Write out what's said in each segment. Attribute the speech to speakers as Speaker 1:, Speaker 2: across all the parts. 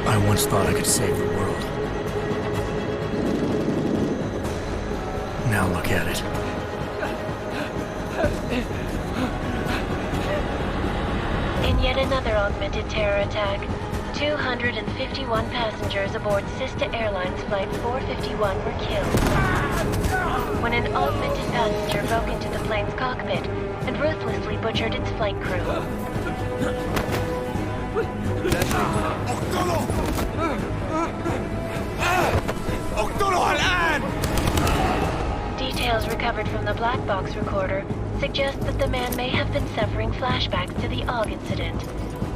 Speaker 1: I once thought I could save the world. Now look at it.
Speaker 2: In yet another augmented terror attack, 251 passengers aboard Sister Airlines Flight 451 were killed when an augmented passenger broke into the plane's cockpit and ruthlessly butchered its flight crew. Details recovered from the black box recorder suggest that the man may have been suffering flashbacks to the AUG incident.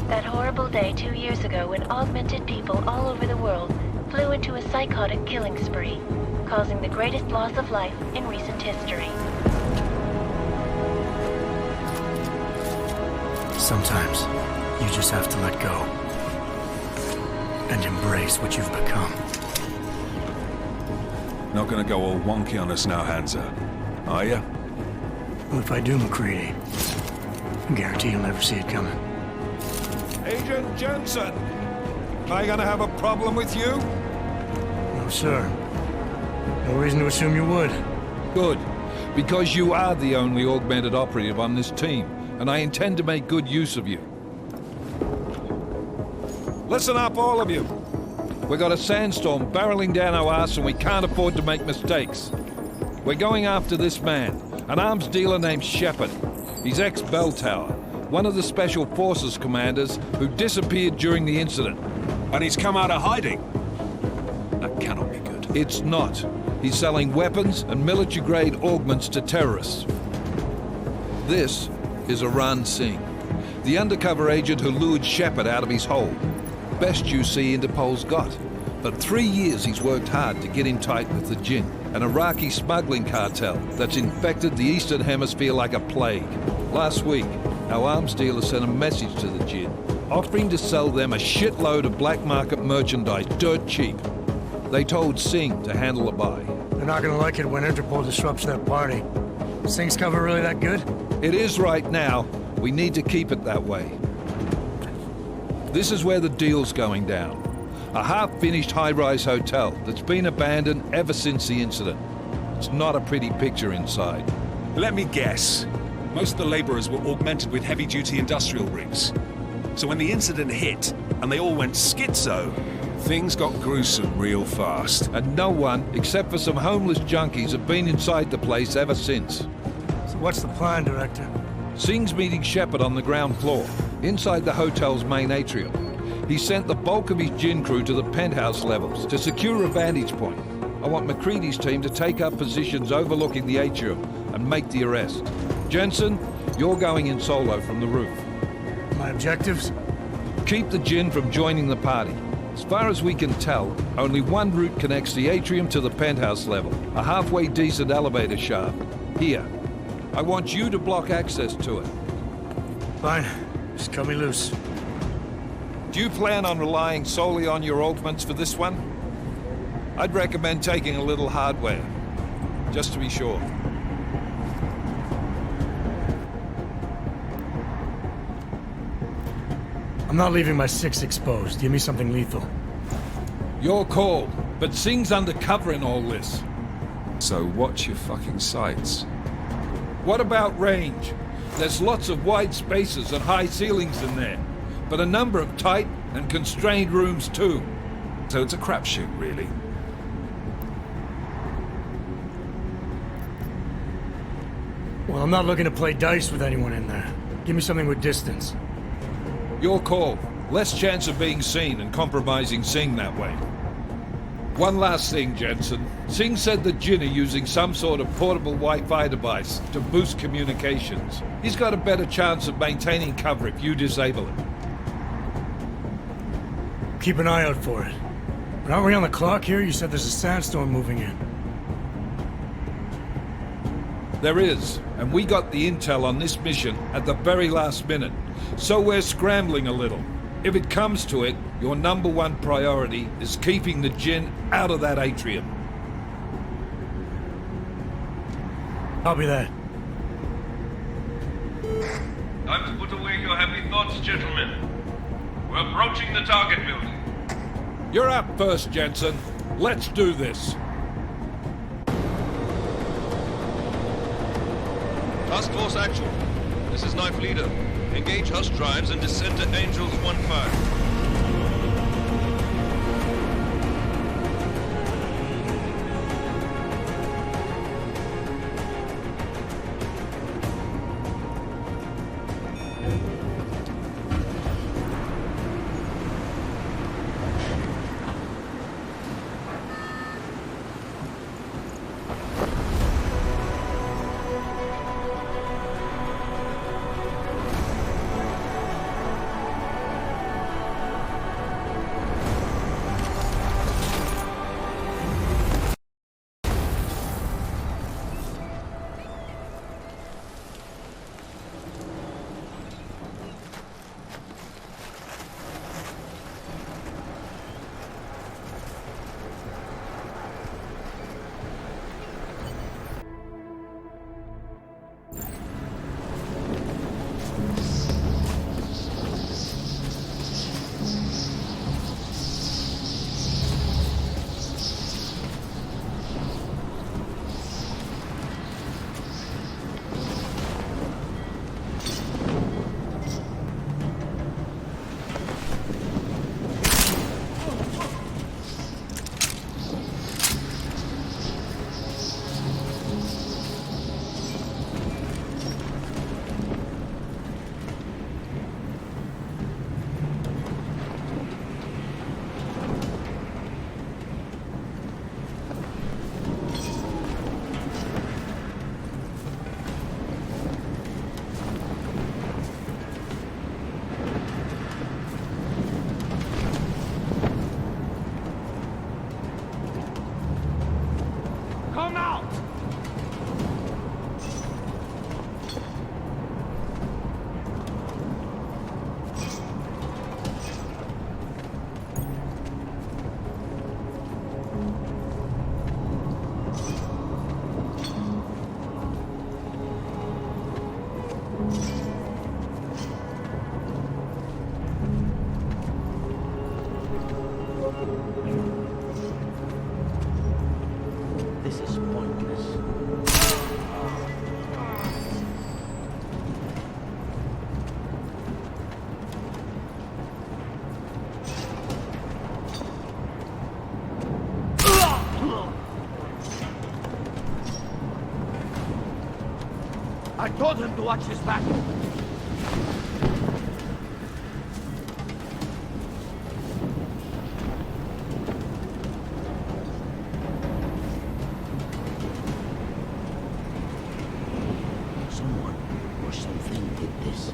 Speaker 2: That horrible day 2 years ago when augmented people all over the world flew into a psychotic killing spree, causing the greatest loss of life in recent history.
Speaker 1: Sometimes, you just have to let go. And embrace what you've become.
Speaker 3: Not gonna go all wonky on us now, Hansa, are ya?
Speaker 1: Well, if I do, McCready, I guarantee you'll never see it coming.
Speaker 3: Agent Jensen! Am I gonna have a problem with you?
Speaker 1: No, sir. No reason to assume you would.
Speaker 4: Good. Because you are the only augmented operative on this team, and I intend to make good use of you. Listen up, all of you. We got a sandstorm barreling down our arse and we can't afford to make mistakes. We're going after this man, an arms dealer named Shepard. He's ex-Bell Tower, one of the Special Forces commanders who disappeared during the incident.
Speaker 3: And he's come out of hiding? That cannot be good.
Speaker 4: It's not. He's selling weapons and military-grade augments to terrorists. This is Aran Singh, the undercover agent who lured Shepard out of his hole. Best you see Interpol's got. For 3 years he's worked hard to get in tight with the Jinn, an Iraqi smuggling cartel that's infected the Eastern Hemisphere like a plague. Last week, our arms dealer sent a message to the Jinn, offering to sell them a shitload of black market merchandise dirt cheap. They told Singh to handle the buy.
Speaker 1: They're not gonna like it when Interpol disrupts their party. Singh's cover really that good?
Speaker 4: It is right now. We need to keep it that way. This is where the deal's going down. A half-finished high-rise hotel that's been abandoned ever since the incident. It's not a pretty picture inside.
Speaker 3: Let me guess. Most of the laborers were augmented with heavy-duty industrial rigs. So when the incident hit, and they all went schizo, things got gruesome real fast.
Speaker 4: And no one, except for some homeless junkies, have been inside the place ever since.
Speaker 1: So what's the plan, Director?
Speaker 4: Singh's meeting Shepard on the ground floor, inside the hotel's main atrium. He sent the bulk of his Jinn crew to the penthouse levels to secure a vantage point. I want McCready's team to take up positions overlooking the atrium and make the arrest. Jensen, you're going in solo from the roof.
Speaker 1: My objectives?
Speaker 4: Keep the Jinn from joining the party. As far as we can tell, only one route connects the atrium to the penthouse level, a halfway decent elevator shaft. Here. I want you to block access to it.
Speaker 1: Fine. Just cut me loose.
Speaker 4: Do you plan on relying solely on your augments for this one? I'd recommend taking a little hardware, just to be sure.
Speaker 1: I'm not leaving my 6 exposed. Give me something lethal.
Speaker 4: Your call, but Singh's undercover in all this.
Speaker 3: So watch your fucking sights.
Speaker 4: What about range? There's lots of wide spaces and high ceilings in there, but a number of tight and constrained rooms too.
Speaker 3: So it's a crapshoot, really.
Speaker 1: Well, I'm not looking to play dice with anyone in there. Give me something with distance.
Speaker 4: Your call. Less chance of being seen and compromising Singh that way. One last thing, Jensen. Singh said the Jinn are using some sort of portable Wi-Fi device to boost communications. He's got a better chance of maintaining cover if you disable it.
Speaker 1: Keep an eye out for it. But aren't we on the clock here? You said there's a sandstorm moving in.
Speaker 4: There is, and we got the intel on this mission at the very last minute. So we're scrambling a little. If it comes to it, your number one priority is keeping the Jinn out of that atrium.
Speaker 1: Copy that.
Speaker 5: Time to put away your heavy thoughts, gentlemen. We're approaching the target building.
Speaker 4: You're up first, Jensen. Let's do this.
Speaker 5: Task Force Actual. This is Knife Leader. Engage Hush drives and descend to Angels 1-5.
Speaker 6: I told him to watch his back.
Speaker 7: Someone or something did this.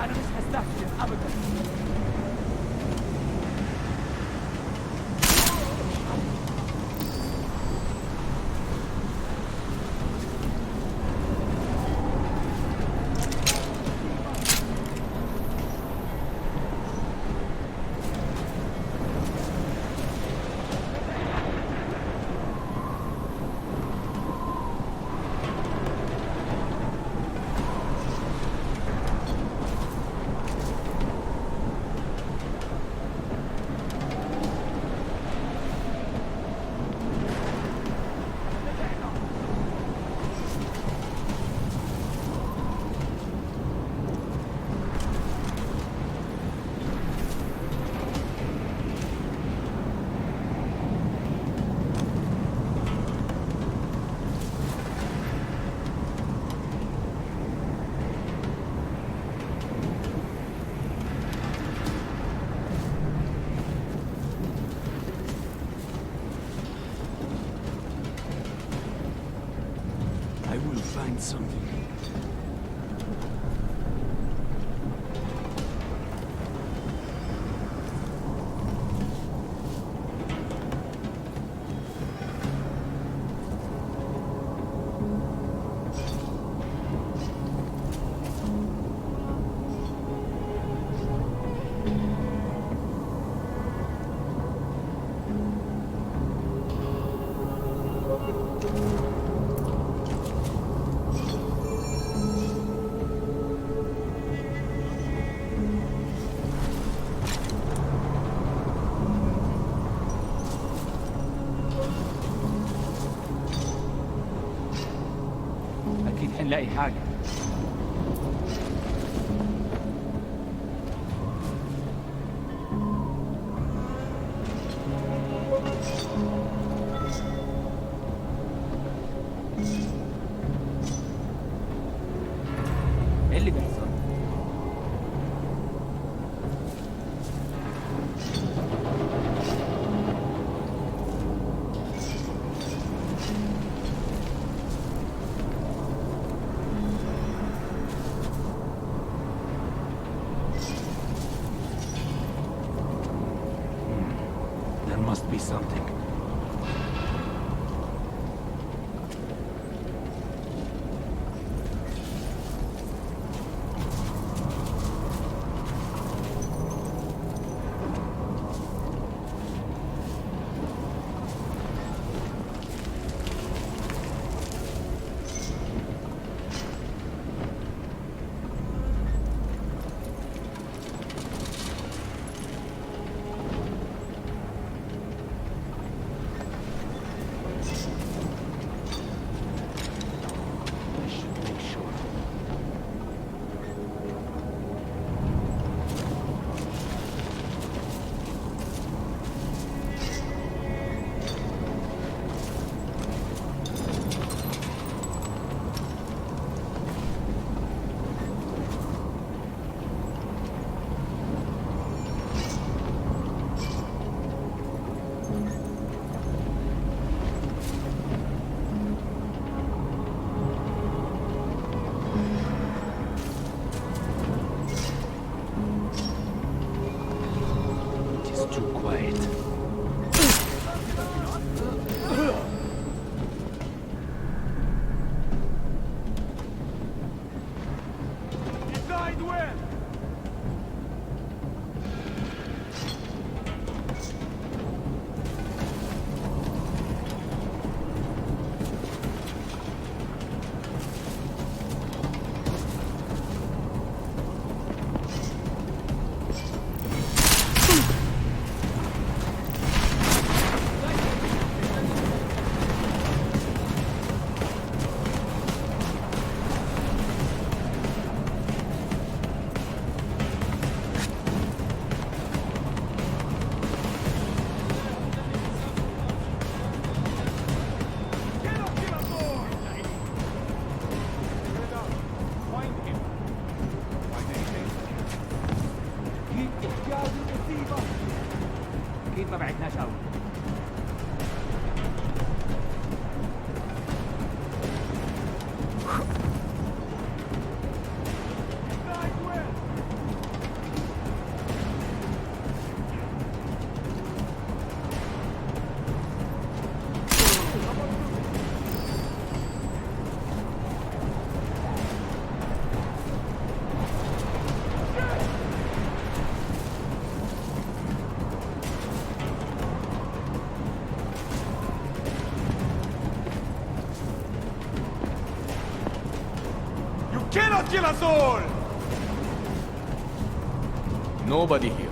Speaker 6: أنا مش هستهزئ أبدا. I will find something. أكيد حنلاقي حاجة. إيه اللي بيحصل؟ Cannot kill us all! Nobody here.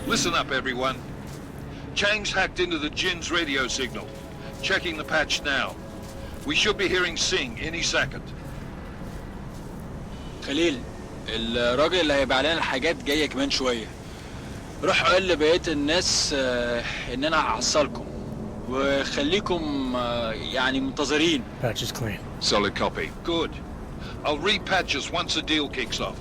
Speaker 4: Listen up, everyone. Chang's hacked into the Jin's radio signal. Checking the patch now. We should be hearing Sing any second.
Speaker 8: خليل، الراجل اللي هيبيع لنا الحاجات جايه كمان شويه. روح قول لبقيه الناس ان انا هحصلكم وخليكم يعني منتظرين.
Speaker 1: Patch is clean.
Speaker 4: Solid copy. Good. I'll repatch us once the deal kicks off.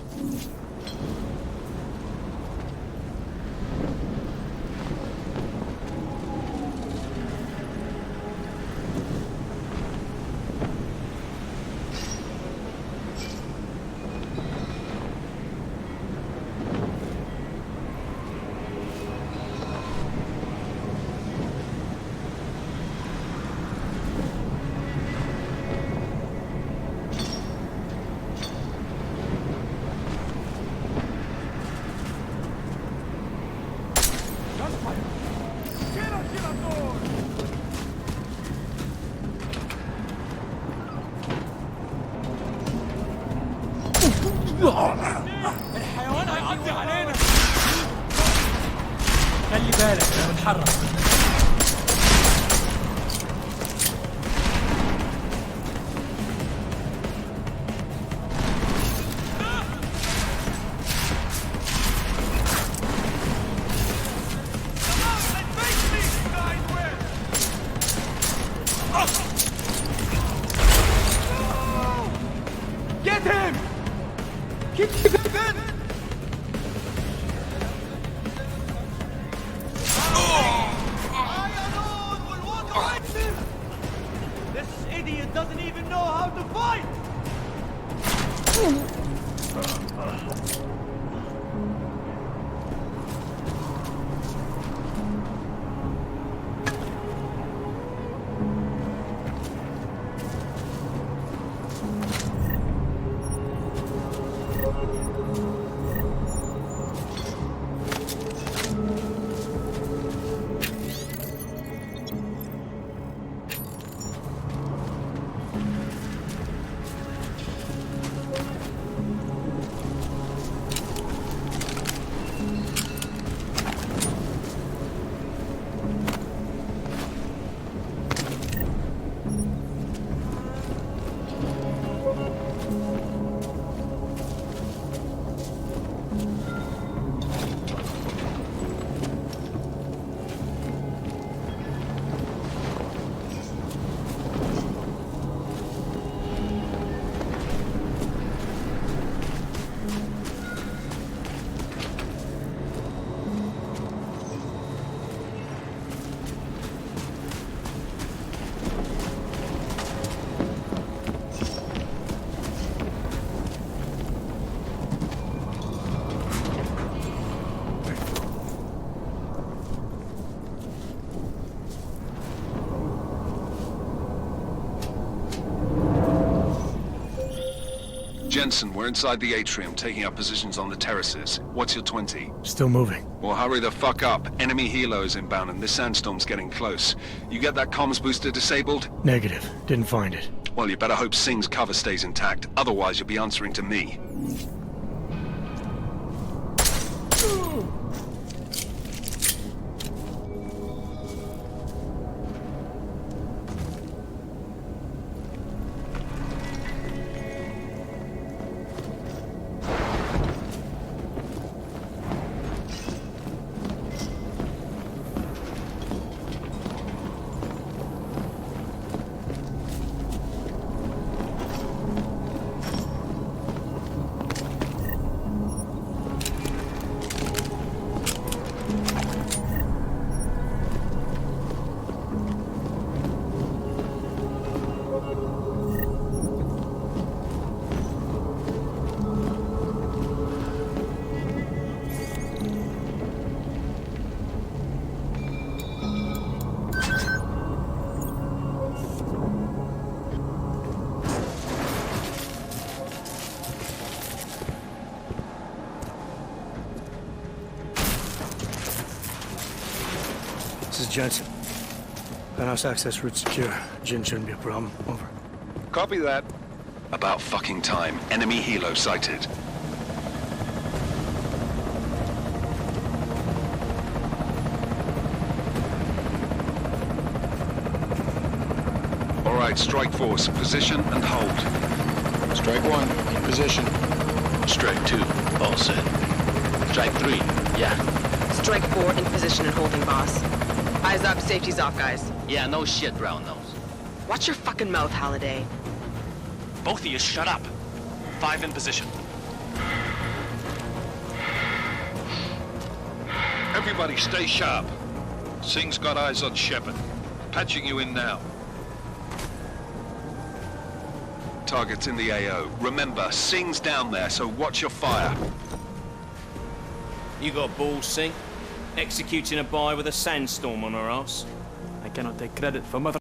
Speaker 6: الحيوان هيعدي علينا. خلي بالك انا بتحرك. Get him! Keep the gun!
Speaker 3: Jensen, we're inside the atrium, taking up positions on the terraces. What's your 20?
Speaker 1: Still moving.
Speaker 3: Well, hurry the fuck up. Enemy helos inbound and this sandstorm's getting close. You get that comms booster disabled?
Speaker 1: Negative. Didn't find it.
Speaker 3: Well, you better hope Singh's cover stays intact. Otherwise, you'll be answering to me.
Speaker 1: This is Jensen. Penthouse access route secure. Jin shouldn't be a problem. Over.
Speaker 3: Copy that. About fucking time. Enemy helo sighted. All right, strike force. Position and hold.
Speaker 9: Strike 1, in position.
Speaker 7: Strike 2, all set. Strike 3, yeah.
Speaker 10: Strike 4 in position and holding, boss. Eyes up, safety's off, guys.
Speaker 7: Yeah, no shit, brown nose.
Speaker 10: Watch your fucking mouth, Halliday.
Speaker 11: Both of you, shut up. 5 in position.
Speaker 4: Everybody stay sharp. Singh's got eyes on Shepard. Patching you in now.
Speaker 3: Target's in the AO. Remember, Singh's down there, so watch your fire.
Speaker 12: You got balls, Singh? Executing a buy with a sandstorm on our ass.
Speaker 6: I cannot take credit for Mother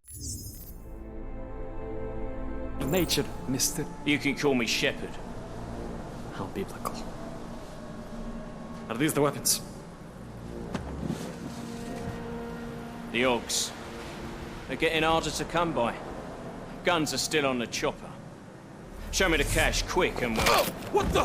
Speaker 6: Nature, mister.
Speaker 12: You can call me Shepard.
Speaker 6: How biblical. Are these the weapons?
Speaker 12: The Ogs. They're getting harder to come by. Guns are still on the chopper. Show me the cash, quick, and we'll...
Speaker 6: What the?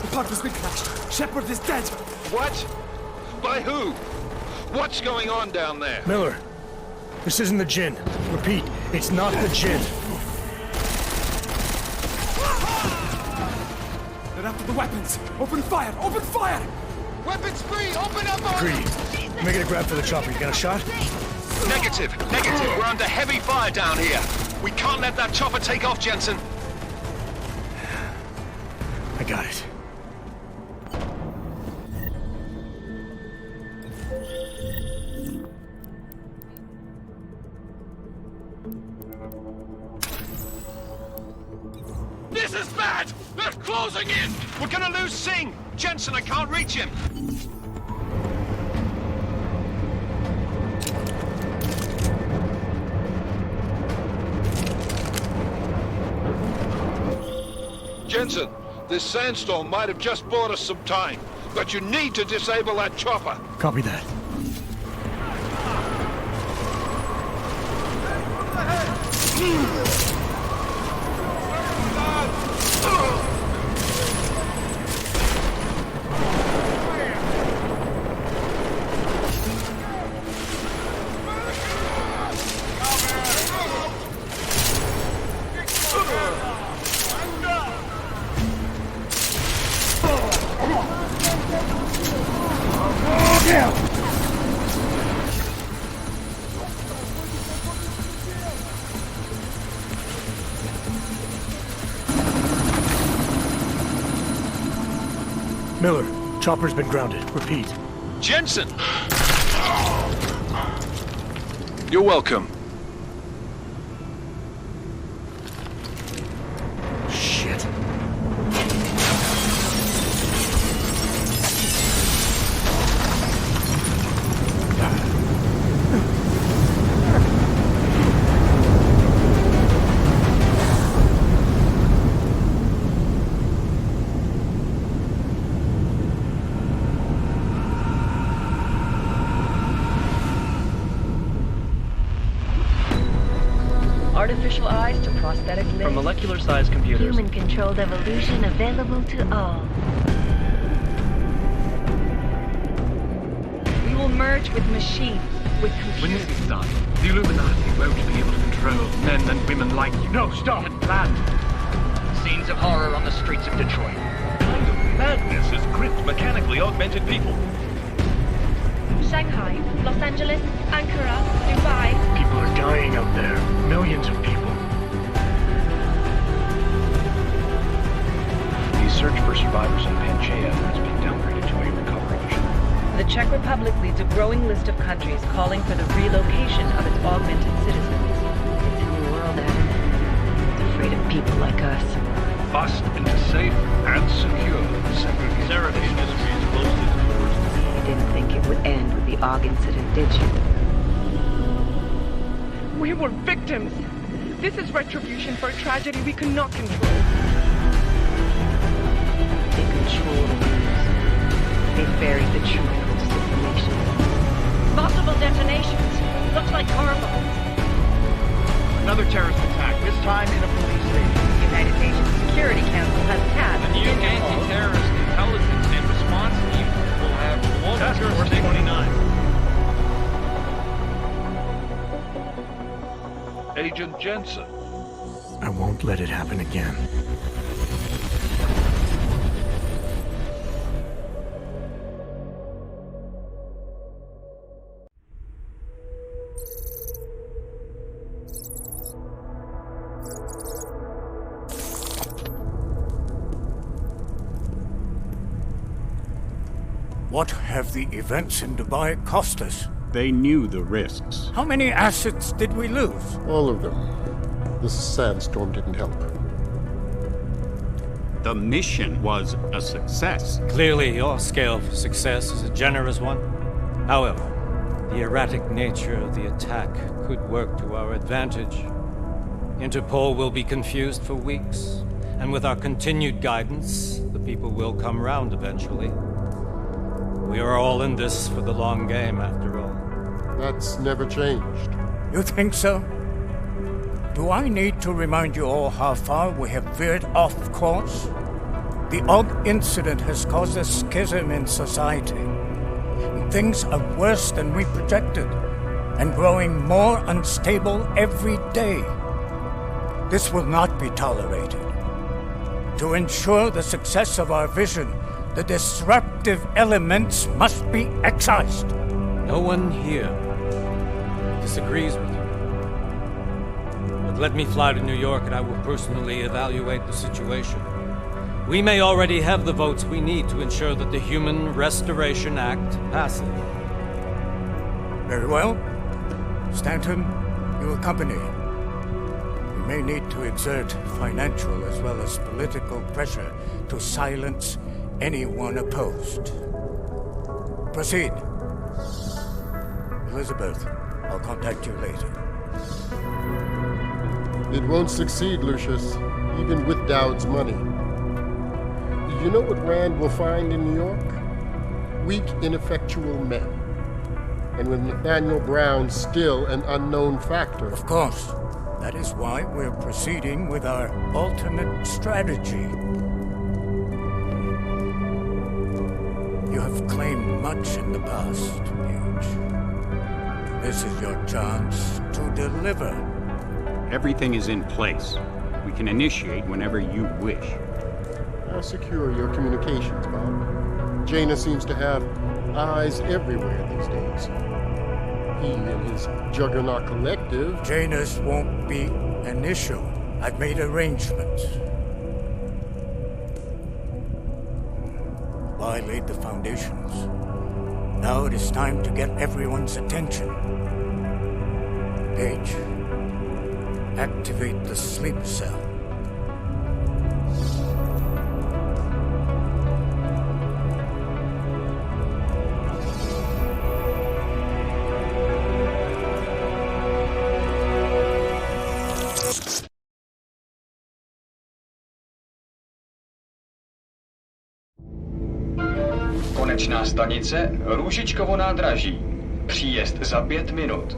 Speaker 6: The part has been crashed. Shepard is dead.
Speaker 4: What? By who? What's going on down there?
Speaker 1: Miller, this isn't the Jinn. Repeat, it's not the Jinn.
Speaker 6: They're after the weapons. Open fire! Open fire!
Speaker 9: Weapons free! Open up on
Speaker 1: Greedy. Making a grab for the chopper. You got a shot?
Speaker 3: Negative. We're under heavy fire down here. We can't let that chopper take off, Jensen.
Speaker 1: I got it.
Speaker 3: This is bad! They're closing in! We're gonna lose Singh! Jensen, I can't reach him!
Speaker 4: Jensen, this sandstorm might have just bought us some time, but you need to disable that chopper.
Speaker 1: Copy that. Miller, chopper's been grounded. Repeat.
Speaker 3: Jensen! You're welcome.
Speaker 1: Shit.
Speaker 10: artificial eyes to prosthetic limbs.
Speaker 11: From molecular-sized computers.
Speaker 2: Human-controlled evolution available to all.
Speaker 10: We will merge with machines, with computers.
Speaker 11: When this is done, the Illuminati won't be able to control men and women like you. No, stop! And planned. Scenes of horror on the streets of Detroit.
Speaker 5: What kind of madness has gripped mechanically augmented people?
Speaker 2: Shanghai, Los Angeles, Ankara, Dubai.
Speaker 11: People are dying out there. Millions of people.
Speaker 13: The search for survivors in Panchaea has been downgraded to a recovery mission.
Speaker 10: The Czech Republic leads a growing list of countries calling for the relocation of its augmented citizens.
Speaker 2: It's a new world, Adam. It's afraid of people like us.
Speaker 13: Bust into safe and secure segregation.
Speaker 5: Sarah Industries closed its doors.
Speaker 2: You didn't think it would end with the AUG incident, did you?
Speaker 10: We were victims. This is retribution for a tragedy we could not control.
Speaker 2: They control the news. They buried the truth with disinformation.
Speaker 10: Possible detonations. Looks like car bombs.
Speaker 11: Another terrorist attack, this time in a police station.
Speaker 10: The United Nations Security Council has tasked
Speaker 11: The new
Speaker 10: Interpol.
Speaker 11: anti-terrorist intelligence and response team will have global
Speaker 5: Task Force
Speaker 11: jurisdiction.
Speaker 5: 29.
Speaker 4: Agent Jensen.
Speaker 1: I won't let it happen again.
Speaker 14: What have the events in Dubai cost us?
Speaker 15: They knew the risks.
Speaker 14: How many assets did we lose?
Speaker 16: All of them. This sandstorm didn't help.
Speaker 15: The mission was a success.
Speaker 17: Clearly, your scale for success is a generous one. However, the erratic nature of the attack could work to our advantage. Interpol will be confused for weeks, and with our continued guidance, the people will come round eventually. We are all in this for the long game, after all.
Speaker 16: That's never changed.
Speaker 14: You think so? Do I need to remind you all how far we have veered off course? The AUG incident has caused a schism in society. Things are worse than we projected, and growing more unstable every day. This will not be tolerated. To ensure the success of our vision, the disruptive elements must be excised.
Speaker 17: No one here disagrees with you. But let me fly to New York and I will personally evaluate the situation. We may already have the votes we need to ensure that the Human Restoration Act passes.
Speaker 14: Very well. Stanton, you accompany. We may need to exert financial as well as political pressure to silence anyone opposed. Proceed. Elizabeth, I'll contact you later.
Speaker 16: It won't succeed, Lucius, even with Dowd's money. You know what Rand will find in New York? Weak, ineffectual men. And with Nathaniel Brown still an unknown factor.
Speaker 14: Of course. That is why we're proceeding with our alternate strategy. You have claimed much in the past, Huge. This is your chance to deliver.
Speaker 15: Everything is in place. We can initiate whenever you wish.
Speaker 16: I'll secure your communications, Bob. Jaina seems to have eyes everywhere these days. He and his Juggernaut Collective...
Speaker 14: Janus won't be an issue. I've made arrangements. I laid the foundations. Now it is time to get everyone's attention. Paige, activate the sleep cell.
Speaker 18: Konečná stanice Růžičkovo nádraží. Příjezd za 5 minut.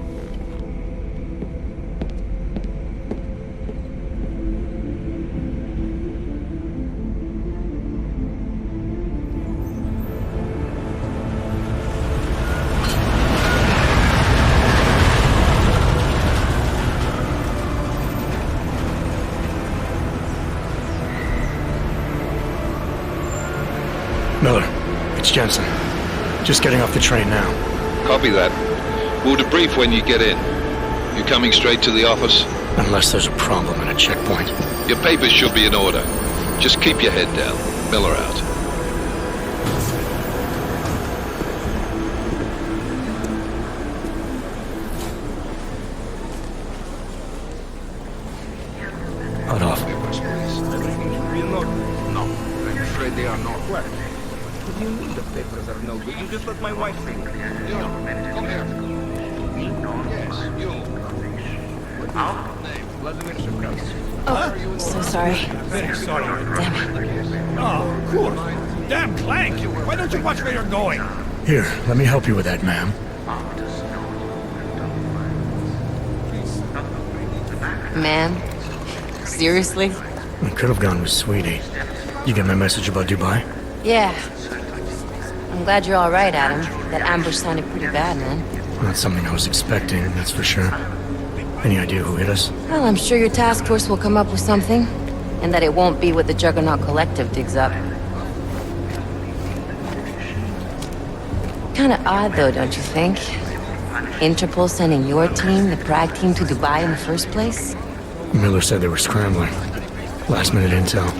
Speaker 1: Jensen. Just getting off the train now.
Speaker 4: Copy that. We'll debrief when you get in. You coming straight to the office?
Speaker 1: Unless there's a problem at a checkpoint.
Speaker 4: Your papers should be in order. Just keep your head down. Miller out.
Speaker 1: Hot off.
Speaker 19: No, I'm afraid they are not. What? What do you mean the papers are no good? You just let my wife think.
Speaker 9: Come here. Yes, you.
Speaker 19: Vladimir Shevkowski.
Speaker 2: Oh, so sorry.
Speaker 19: Very sorry.
Speaker 2: Damn it.
Speaker 19: Oh, cool. Damn, Clank! Why don't you watch where you're going?
Speaker 1: Here, let me help you with that, ma'am.
Speaker 20: Ma'am? Seriously?
Speaker 1: I could have gone with Sweetie. You get my message about Dubai?
Speaker 20: Yeah. I'm glad you're alright, Adam. That ambush sounded pretty bad, man.
Speaker 1: Not something I was expecting, that's for sure. Any idea who hit us?
Speaker 20: Well, I'm sure your task force will come up with something. And that it won't be what the Juggernaut Collective digs up. Kinda odd, though, don't you think? Interpol sending your team, the Prague team, to Dubai in the first place?
Speaker 1: Miller said they were scrambling. Last minute intel.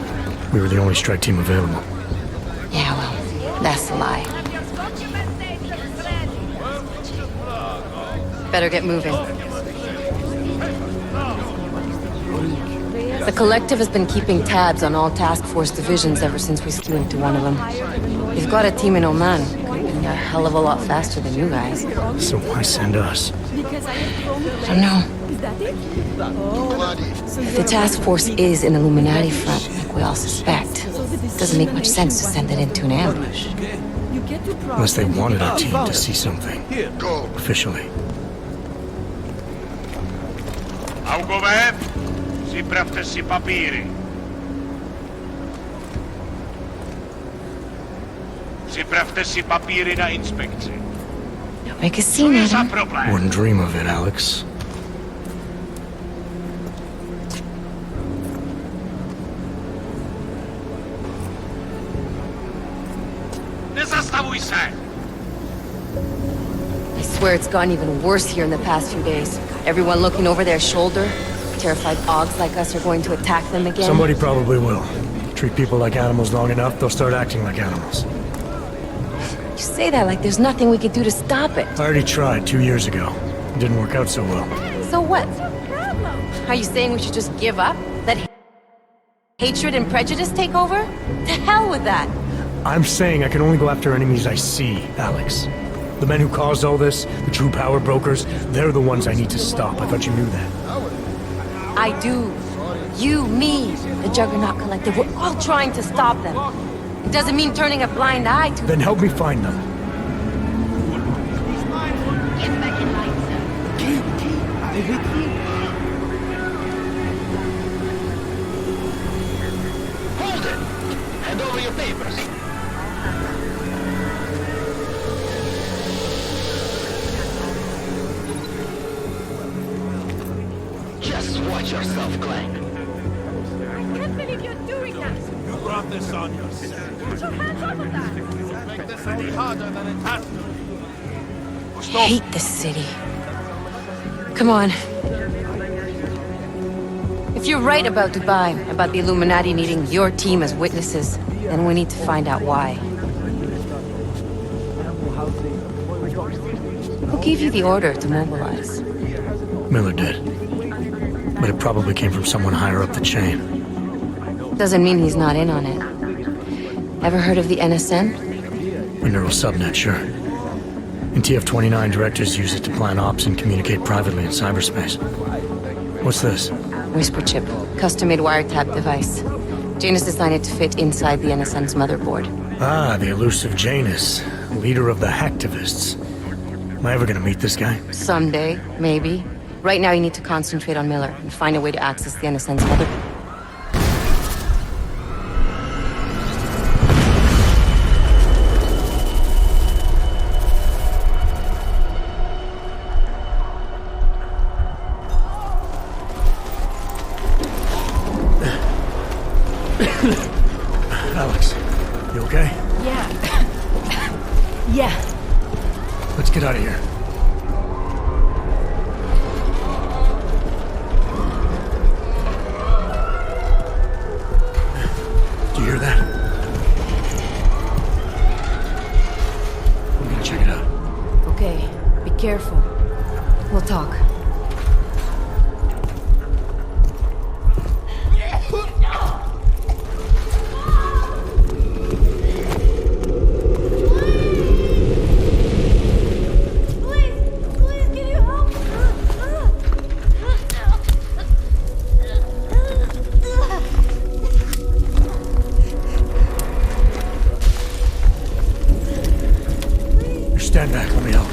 Speaker 1: We were the only strike team available.
Speaker 20: Yeah, well, that's a lie. Better get moving. The Collective has been keeping tabs on all task force divisions ever since we skewed into one of them. We've got a team in Oman. Could be a hell of a lot faster than you guys.
Speaker 1: So why send us?
Speaker 20: I don't know. If the task force is an Illuminati front, like we all suspect, it doesn't make much sense to send it into an ambush.
Speaker 1: Unless they wanted our team to see something. Officially.
Speaker 21: Augové, připravte si papíry. Připravte si papíry na inspekci.
Speaker 20: Don't make a scene, Adam.
Speaker 1: Wouldn't dream of it, Alex.
Speaker 21: Nezastavuj se!
Speaker 20: I swear it's gotten even worse here in the past few days. Everyone looking over their shoulder. Terrified Augs like us are going to attack them again.
Speaker 1: Somebody probably will. Treat people like animals long enough, they'll start acting like animals.
Speaker 20: You say that like there's nothing we could do to stop it.
Speaker 1: I already tried 2 years ago. It didn't work out so well.
Speaker 20: So what? Are you saying we should just give up? Let hatred and prejudice take over? To hell with that!
Speaker 1: I'm saying I can only go after enemies I see, Alex. The men who caused all this, the true power brokers, they're the ones I need to stop. I thought you knew that.
Speaker 20: I do. You, me, the Juggernaut Collective, we're all trying to stop them. It doesn't mean turning a blind eye to...
Speaker 1: Then help me find them.
Speaker 9: Hold it! Hand over your papers. Just watch yourself, Clank.
Speaker 22: I can't believe you're doing that!
Speaker 21: You brought this on yourself.
Speaker 22: Put your hands off of that!
Speaker 21: Make this any harder than it has to.
Speaker 20: I hate this city. Come on. If you're right about Dubai, about the Illuminati needing your team as witnesses, then we need to find out why. Who gave you the order to mobilize?
Speaker 1: Miller did. But it probably came from someone higher up the chain.
Speaker 20: Doesn't mean he's not in on it. Ever heard of the NSN?
Speaker 1: A neural subnet, sure. In TF-29, directors use it to plan ops and communicate privately in cyberspace. What's this?
Speaker 20: Whisper chip. Custom-made wiretap device. Janus designed it to fit inside the NSN's motherboard.
Speaker 1: Ah, the elusive Janus. Leader of the hacktivists. Am I ever gonna meet this guy?
Speaker 20: Someday, maybe. Right now you need to concentrate on Miller and find a way to access the NSN's motherboard.
Speaker 1: Alex, you okay?
Speaker 2: Yeah.
Speaker 1: Let's get out of here. Do you hear that? I'm gonna check it out.
Speaker 20: Okay, be careful. We'll talk.
Speaker 1: Stand back, let me help.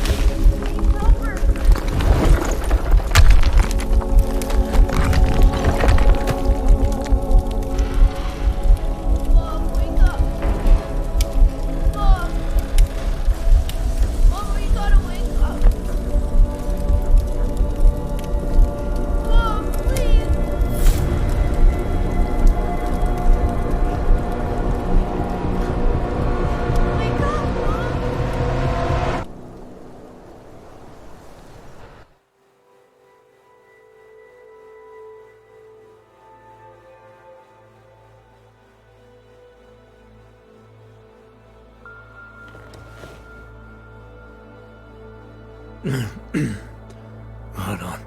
Speaker 1: Hold on.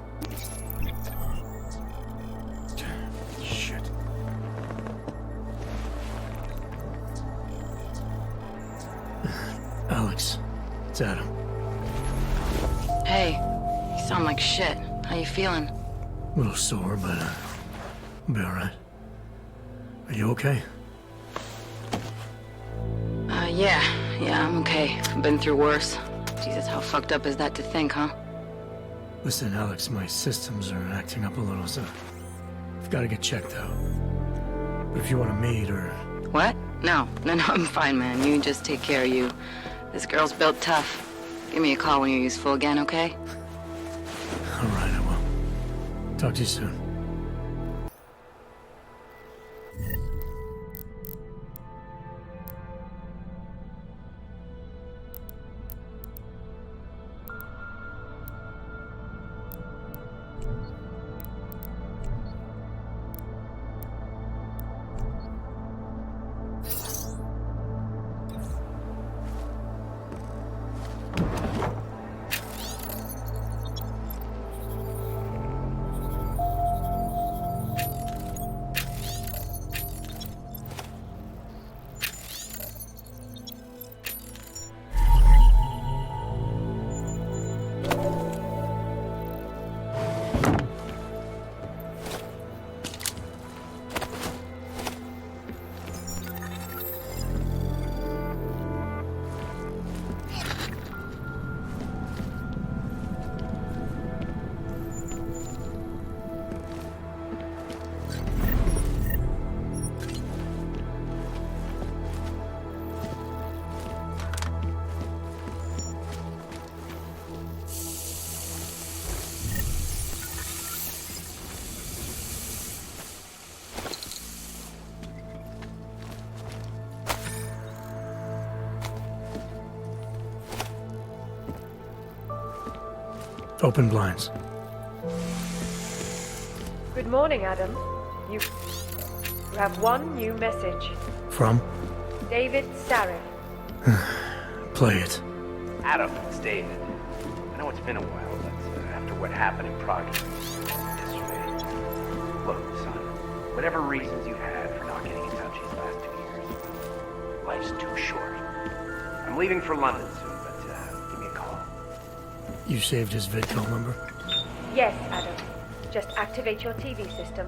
Speaker 1: Shit. Alex, it's Adam.
Speaker 20: Hey, you sound like shit. How you feeling?
Speaker 1: A little sore, but I'll be alright. Are you okay?
Speaker 20: Yeah, I'm okay. I've been through worse. Jesus, how fucked up is that to think, huh?
Speaker 1: Listen, Alex, my systems are acting up a little, so I've got to get checked out. But if you want to meet or...
Speaker 20: What? No, I'm fine, man. You just take care of you. This girl's built tough. Give me a call when you're useful again, okay?
Speaker 1: Alright, I will. Talk to you soon. Open blinds.
Speaker 7: Good morning, Adam. You have one new message.
Speaker 1: From?
Speaker 7: David Sarek.
Speaker 1: Play it.
Speaker 13: Adam, it's David. I know it's been a while, but after what happened in Prague yesterday... Look, son, whatever reasons you had for not getting in touch these last 2 years, life's too short. I'm leaving for London soon, but give me a call.
Speaker 1: You saved his vidcall number?
Speaker 7: Yes, Adam. Just activate your TV system.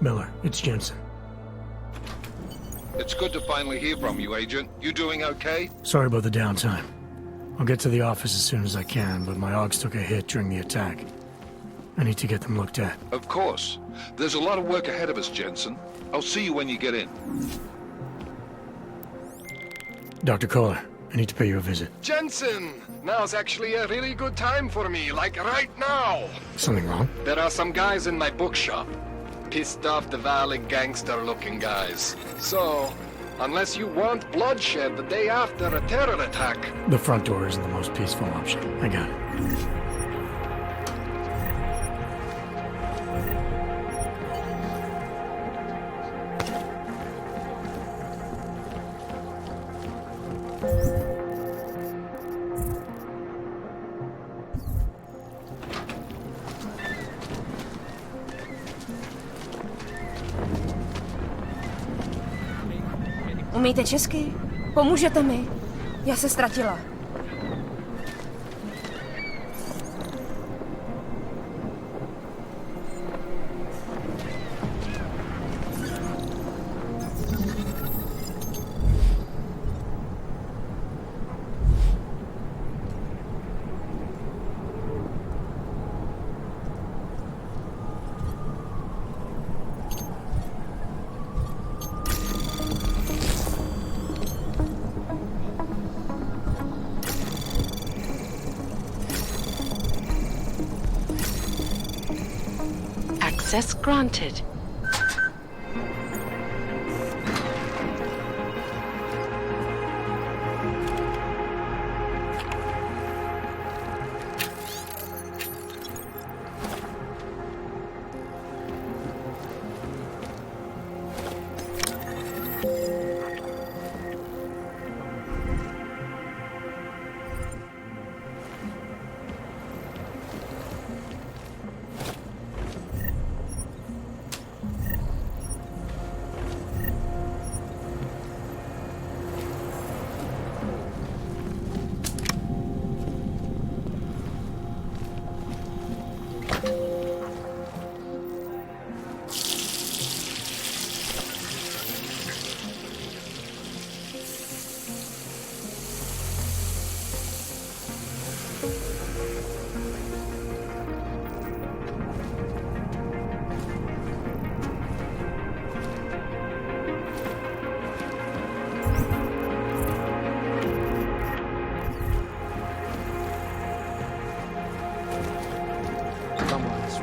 Speaker 1: Miller, it's Jensen.
Speaker 4: It's good to finally hear from you, Agent. You doing okay?
Speaker 1: Sorry about the downtime. I'll get to the office as soon as I can, but my AUGs took a hit during the attack. I need to get them looked at.
Speaker 4: Of course. There's a lot of work ahead of us, Jensen. I'll see you when you get in.
Speaker 1: Dr. Kohler, I need to pay you a visit.
Speaker 8: Jensen! Now's actually a really good time for me, like right now!
Speaker 1: Something wrong?
Speaker 8: There are some guys in my bookshop. Pissed off the Valley gangster-looking guys. So, unless you want bloodshed the day after a terror attack...
Speaker 1: The front door isn't the most peaceful option. I got it.
Speaker 12: Umíte česky? Pomůžete mi? Já se ztratila.
Speaker 20: Access granted.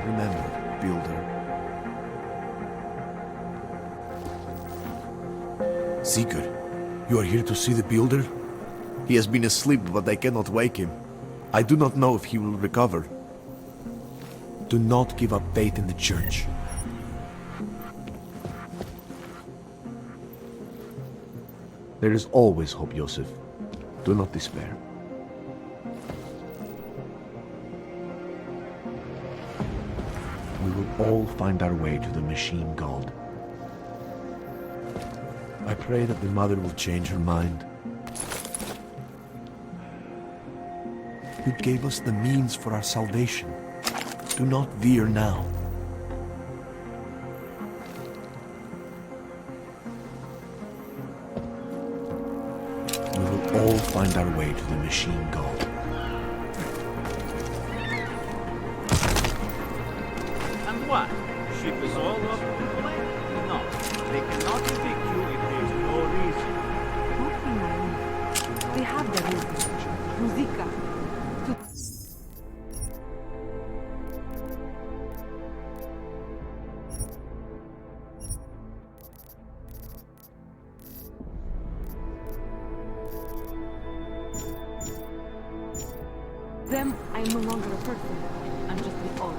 Speaker 23: Remember, builder. Seeker, you are here to see the builder? He has been asleep, but I cannot wake him. I do not know if he will recover. Do not give up faith in the church. There is always hope, Joseph. Do not despair. We will all find our way to the machine god. I pray that the mother will change her mind. You gave us the means for our salvation. Do not veer now. We will all find our way to the machine god.
Speaker 24: What? Ship is all up to the plan? No, they cannot evict you if there is no reason.
Speaker 22: Don't be naive. They have their reason. Muzika. Them, I am no longer a person. I'm just the all.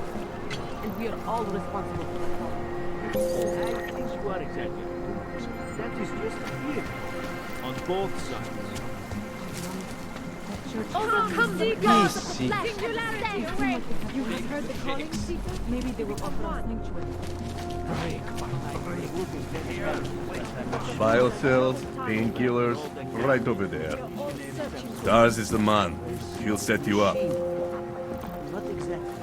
Speaker 22: And we are all responsible for the problem.
Speaker 24: I think you are exaggerating. That is just a theory. On both sides.
Speaker 22: Oh, come see God! Singularity! Away! You have heard the calling, Seeker? Maybe they will offer us sanctuary.
Speaker 25: Biocells, painkillers, right over there. Stars is the man. He'll set you up.
Speaker 24: What exactly?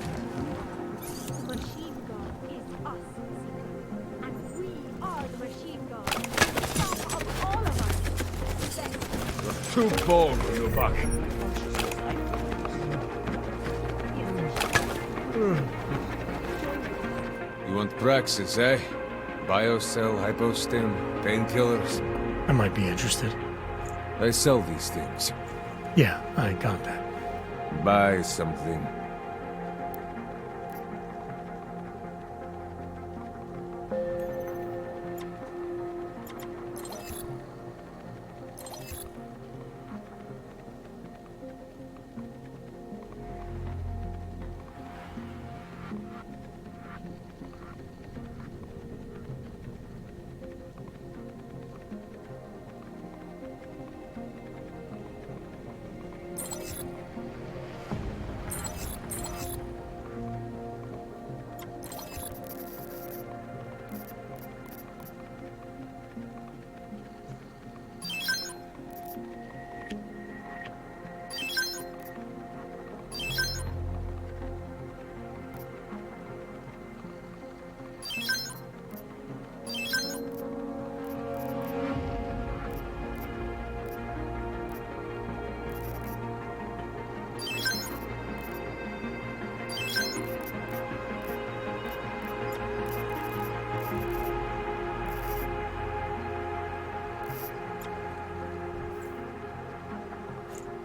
Speaker 22: Machine God is us, Seeker. And we are the machine God. Some of all of us.
Speaker 25: Too cold for your back.
Speaker 3: You want Praxis, eh? Biocell, hypostim, painkillers?
Speaker 1: I might be interested.
Speaker 3: I sell these things.
Speaker 1: Yeah, I got that.
Speaker 3: Buy something.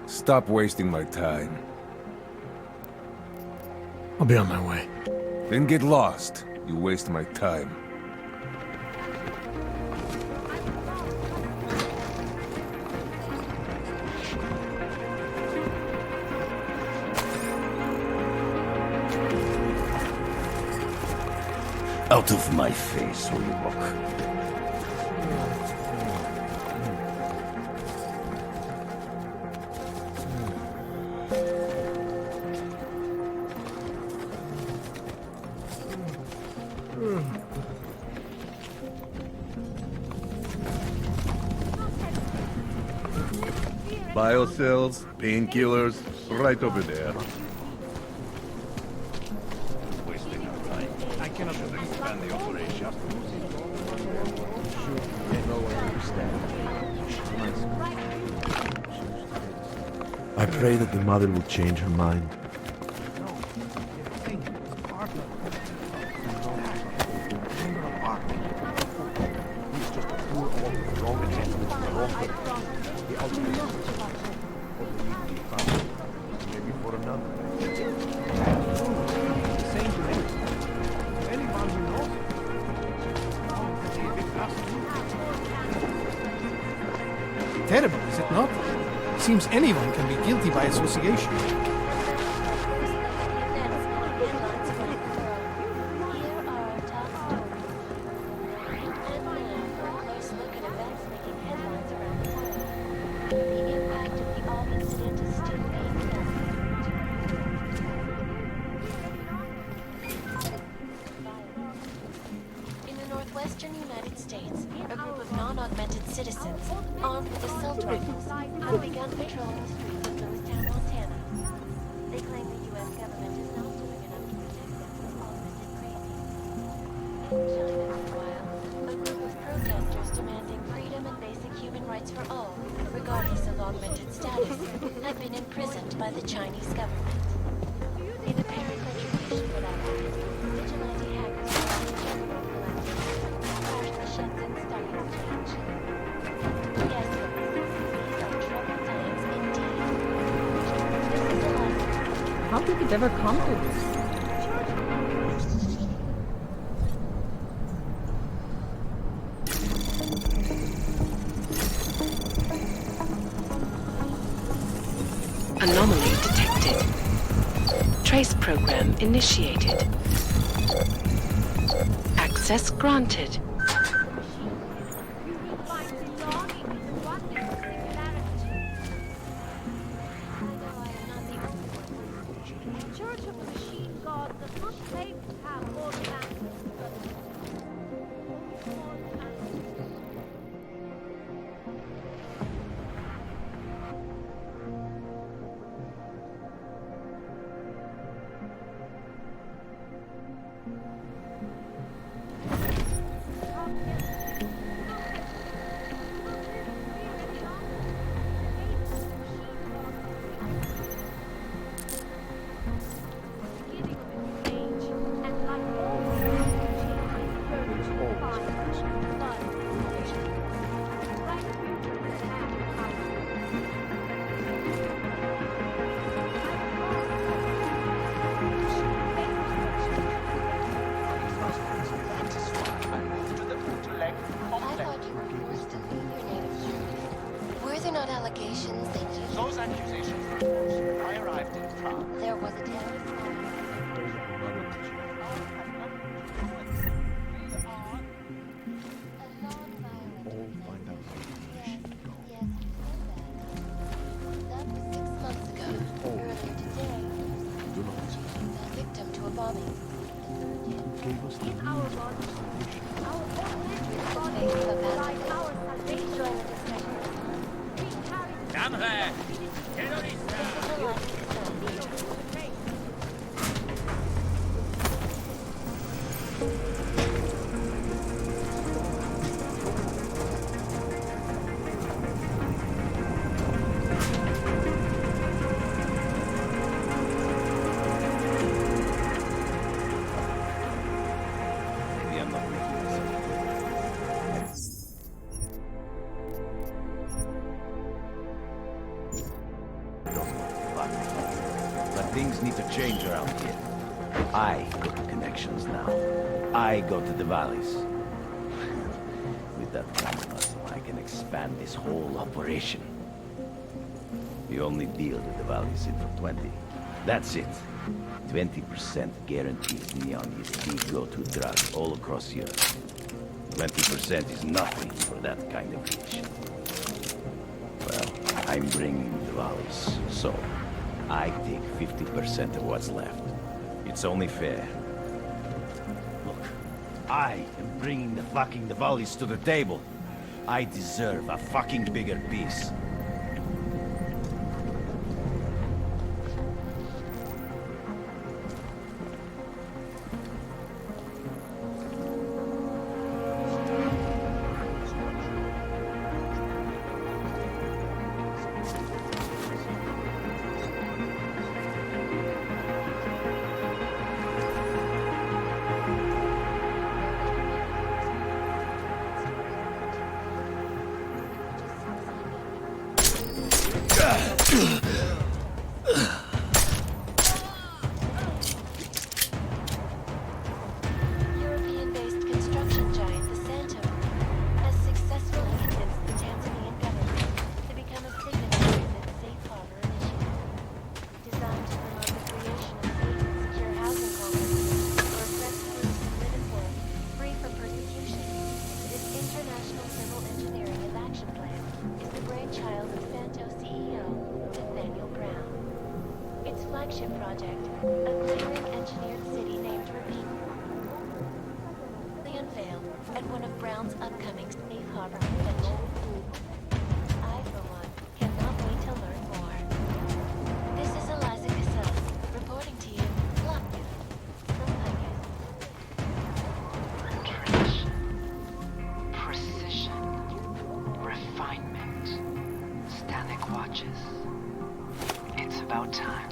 Speaker 3: Stop wasting my time.
Speaker 1: I'll be on my way.
Speaker 3: Then get lost. You waste my time.
Speaker 5: Out of my face, will you look?
Speaker 25: Biocells, painkillers, right over there.
Speaker 24: Wasting our time. I cannot expand the operation.
Speaker 23: I pray that the mother will change her mind.
Speaker 6: Terrible, is it not? Seems anyone can be guilty by association.
Speaker 2: In the northwestern United States, a group of non-augmented citizens, armed with assault rifles, have begun patrolling the streets of Lewistown, Montana. They claim the U.S. government is not doing enough to protect them from augmented crazy. In China, meanwhile, a group of protesters demanding freedom and basic human rights for all, regardless of augmented status, have been imprisoned by the Chinese government. In apparent retribution for that act, vigilante hackers are general collectives, crash the sheds and start exchange. Yes, these are troubled times indeed. This is a lesson.
Speaker 10: How did it ever come to this?
Speaker 11: Anomaly detected. Trace program initiated. Access granted.
Speaker 22: Church of the Machine God does not claim to have all the answers, but beginning of its age, and gave us the means of salvation. Our augmented bodies like our salvation. We carry
Speaker 21: Come here! Terrorista!
Speaker 5: Maybe I'm not making myself clear. But things need to change around here. I got the connections now. I go to the valleys. With that time muscle, I can expand this whole operation. The only deal that the valleys in for 20. That's it. 20% guarantees Neon is the go-to drug all across Europe. 20% is nothing for that kind of reach. Well, I'm bringing the valleys, so I take 50% of what's left. It's only fair. Look, I am bringing the valleys to the table. I deserve a fucking bigger piece.
Speaker 2: European-based construction giant the Santo has successfully convinced the Tanzanian government to become a signatory of its Safe Harbor Initiative, designed to promote the creation of safe and secure housing complexes for oppressed groups to live and work free from persecution. This international civil engineering and action plan is the brainchild of Santo CEO Nathaniel Brown. Its flagship project, a glittering engineered city named Repeat, unveiled at one of Brown's upcoming Safe Harbor conventions. I, for one, cannot wait to learn more. This is Eliza Casellas, reporting to you, live from Vegas.
Speaker 11: Precision, refinement, static watches. It's about time.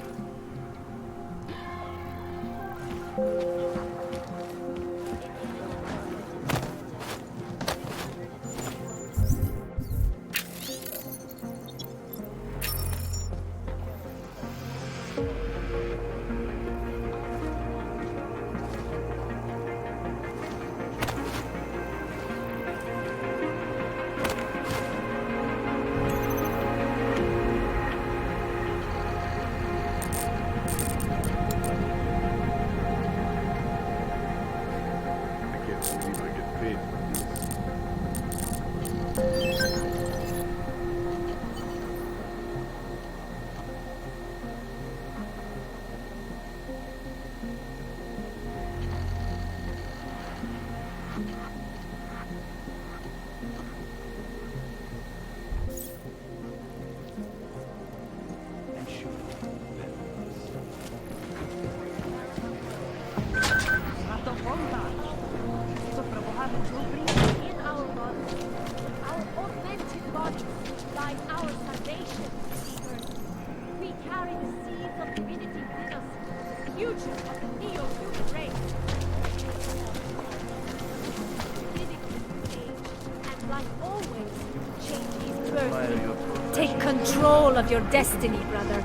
Speaker 22: Take control of your destiny, brother.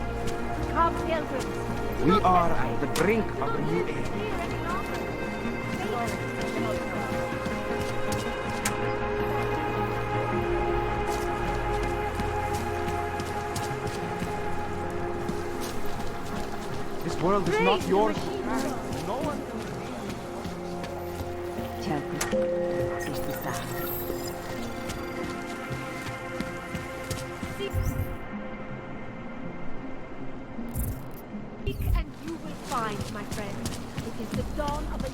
Speaker 22: Come, pilgrims.
Speaker 19: We are at the brink of a new age. This world is not yours. No one.
Speaker 22: Seek and you will find, my friend. It is the dawn of a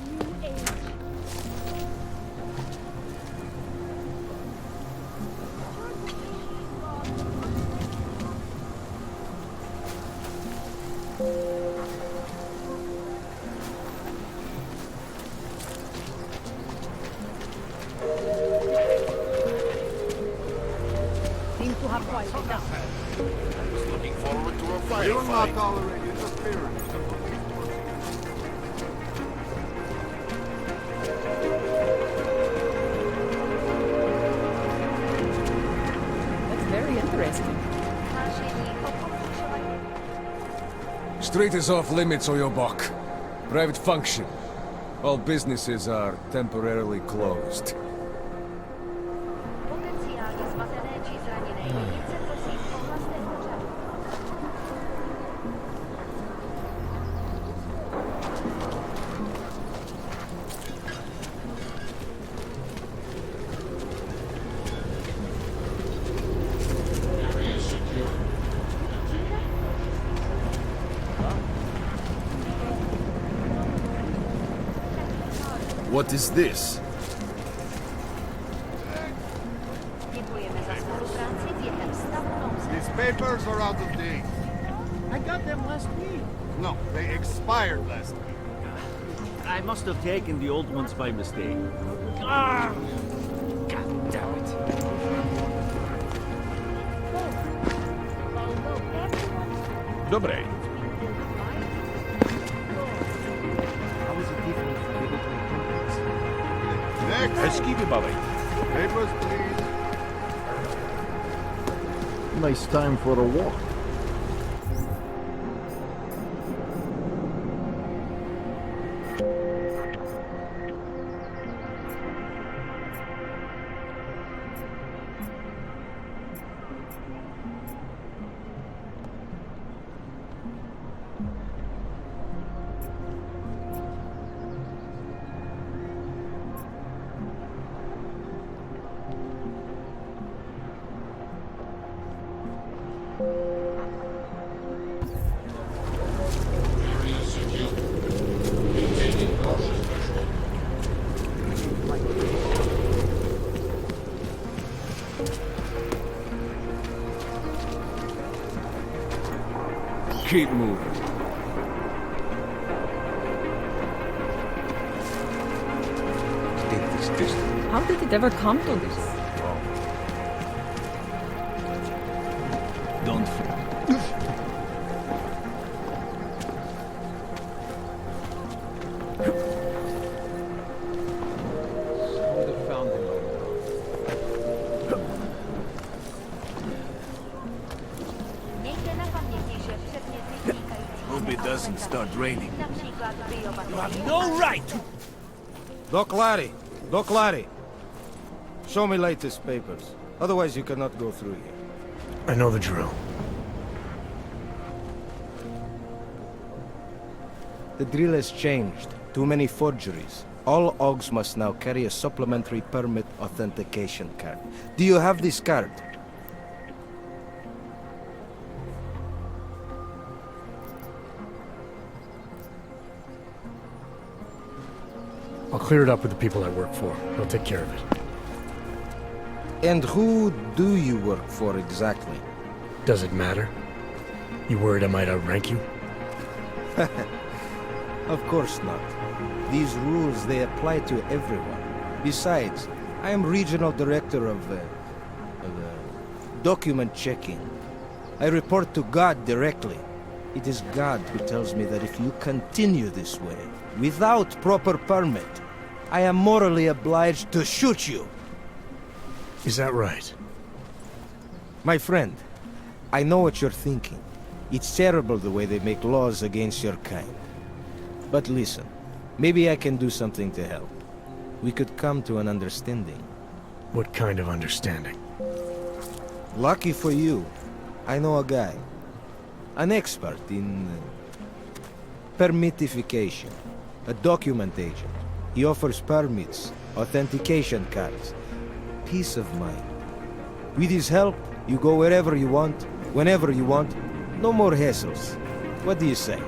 Speaker 22: Seem to have quieted down.
Speaker 9: I was looking forward to a firefight.
Speaker 10: We will not tolerate interference.
Speaker 22: That's very interesting.
Speaker 3: Street is off limits, Oyobok. Private function. All businesses are temporarily closed.
Speaker 22: Potenciálně zmatené či zraněné jedince prosím ohlaste pořád.
Speaker 25: What is this?
Speaker 22: Děkujeme za spolupráci během stavu nouze.
Speaker 10: These papers are out of date.
Speaker 24: I got them last week.
Speaker 10: No, they expired last week.
Speaker 24: I must have taken the old ones by mistake. Ah! God damn it.
Speaker 25: Dobré.
Speaker 24: How is it different from the old ones?
Speaker 10: Next.
Speaker 25: Hezký vybavení.
Speaker 10: Papers, please.
Speaker 14: Nice time for a walk.
Speaker 3: Keep moving.
Speaker 12: How did it ever come to this?
Speaker 25: Don't.
Speaker 9: Hope it doesn't start raining.
Speaker 10: You have no right to...
Speaker 15: Doc Larry. Show me latest papers. Otherwise you cannot go through here.
Speaker 1: I know the drill.
Speaker 15: The drill has changed. Too many forgeries. All OGs must now carry a supplementary permit authentication card. Do you have this card?
Speaker 1: I'll clear it up with the people I work for. They'll take care of it.
Speaker 15: And who do you work for exactly?
Speaker 1: Does it matter? You worried I might outrank you?
Speaker 15: Of course not. These rules, they apply to everyone. Besides, I am regional director of document checking. I report to God directly. It is God who tells me that if you continue this way, without proper permit, I am morally obliged to shoot you.
Speaker 1: Is that right?
Speaker 15: My friend, I know what you're thinking. It's terrible the way they make laws against your kind. But listen, maybe I can do something to help. We could come to an understanding.
Speaker 1: What kind of understanding?
Speaker 15: Lucky for you, I know a guy. An expert in permitification. A document agent. He offers permits, authentication cards, peace of mind. With his help, you go wherever you want, whenever you want. No more hassles. What do you say?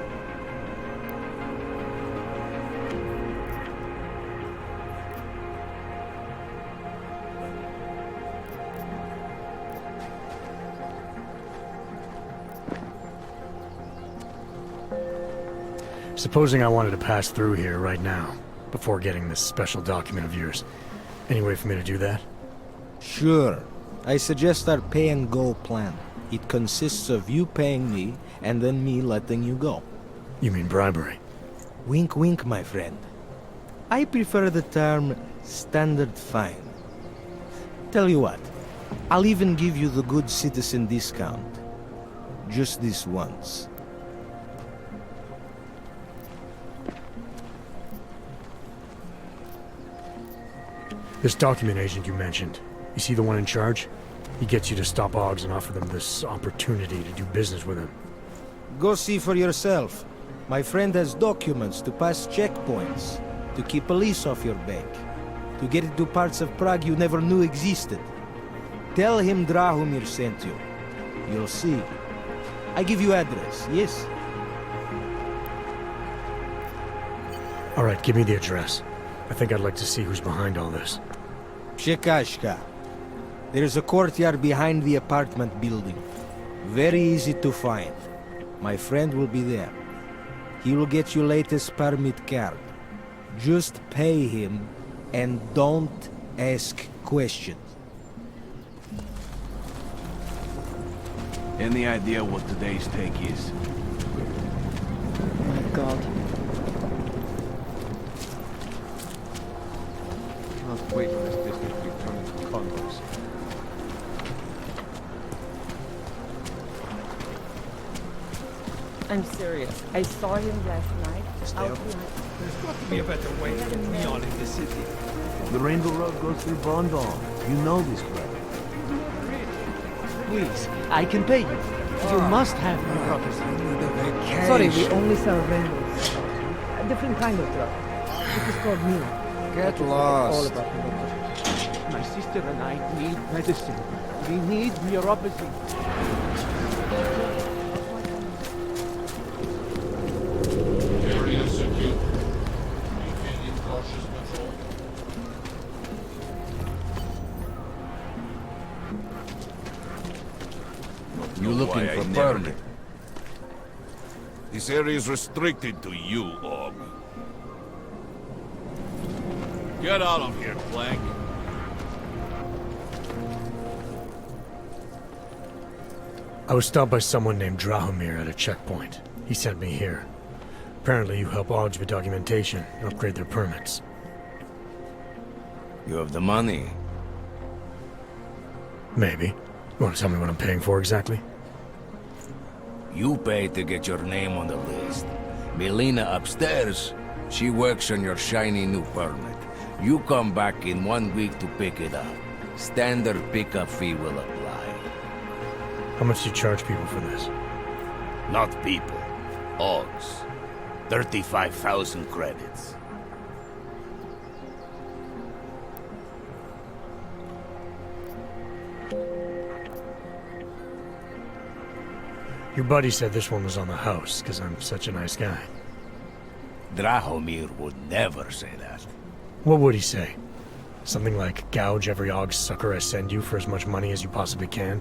Speaker 1: Supposing I wanted to pass through here right now, before getting this special document of yours. Any way for me to do that?
Speaker 15: Sure. I suggest our pay-and-go plan. It consists of you paying me, and then me letting you go.
Speaker 1: You mean bribery?
Speaker 15: Wink wink, my friend. I prefer the term standard fine. Tell you what, I'll even give you the good citizen discount. Just this once.
Speaker 1: This document agent you mentioned, you see the one in charge? He gets you to stop Augs and offer them this opportunity to do business with him.
Speaker 15: Go see for yourself. My friend has documents to pass checkpoints, to keep police off your back, to get into parts of Prague you never knew existed. Tell him Drahomir sent you. You'll see. I give you address, yes?
Speaker 1: All right, give me the address. I think I'd like to see who's behind all this.
Speaker 15: Shekashka. There's a courtyard behind the apartment building. Very easy to find. My friend will be there. He will get you latest permit card. Just pay him and don't ask questions.
Speaker 5: Any idea what today's take is?
Speaker 20: Oh my god.
Speaker 3: Can't wait for this business to be turned into condos.
Speaker 7: I'm serious. I saw him last night. Out
Speaker 9: There's got to be a better way to get neon in the city.
Speaker 14: The Rainbow Road goes through Bondon. You know this, right?
Speaker 13: Please, I can pay you. You must have your property. Sorry, we only sell rainbows. A different kind of drug. It is called neon.
Speaker 15: Get lost.
Speaker 13: All about neuropathy. My sister and I need medicine. We need neuropathy.
Speaker 16: Area secure. Maintaining cautious patrol.
Speaker 25: You looking for permit?
Speaker 9: This area is restricted to you, Og. Get out of here, Plank.
Speaker 1: I was stopped by someone named Drahomir at a checkpoint. He sent me here. Apparently you help Augs with documentation and upgrade their permits.
Speaker 9: You have the money.
Speaker 1: Maybe. You want to tell me what I'm paying for exactly?
Speaker 9: You pay to get your name on the list. Melina upstairs, she works on your shiny new permit. You come back in 1 week to pick it up. Standard pickup fee will apply.
Speaker 1: How much do you charge people for this?
Speaker 9: Not people. Augs. 35,000 credits.
Speaker 1: Your buddy said this one was on the house, because I'm such a nice guy.
Speaker 9: Drahomir would never say that.
Speaker 1: What would he say? Something like, gouge every Aug sucker I send you for as much money as you possibly can?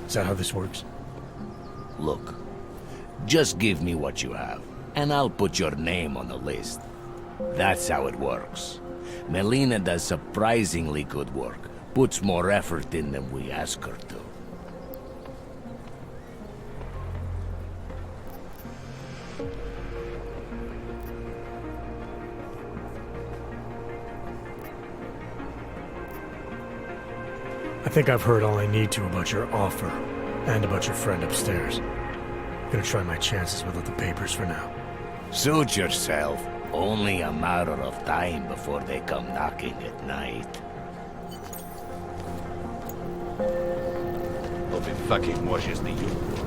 Speaker 1: Is that how this works?
Speaker 9: Look, just give me what you have, and I'll put your name on the list. That's how it works. Melina does surprisingly good work, puts more effort in than we ask her to.
Speaker 1: I think I've heard all I need to about your offer, and about your friend upstairs. I'm gonna try my chances without the papers for now.
Speaker 9: Suit yourself. Only a matter of time before they come knocking at night.
Speaker 5: Hope it fucking washes the uniform.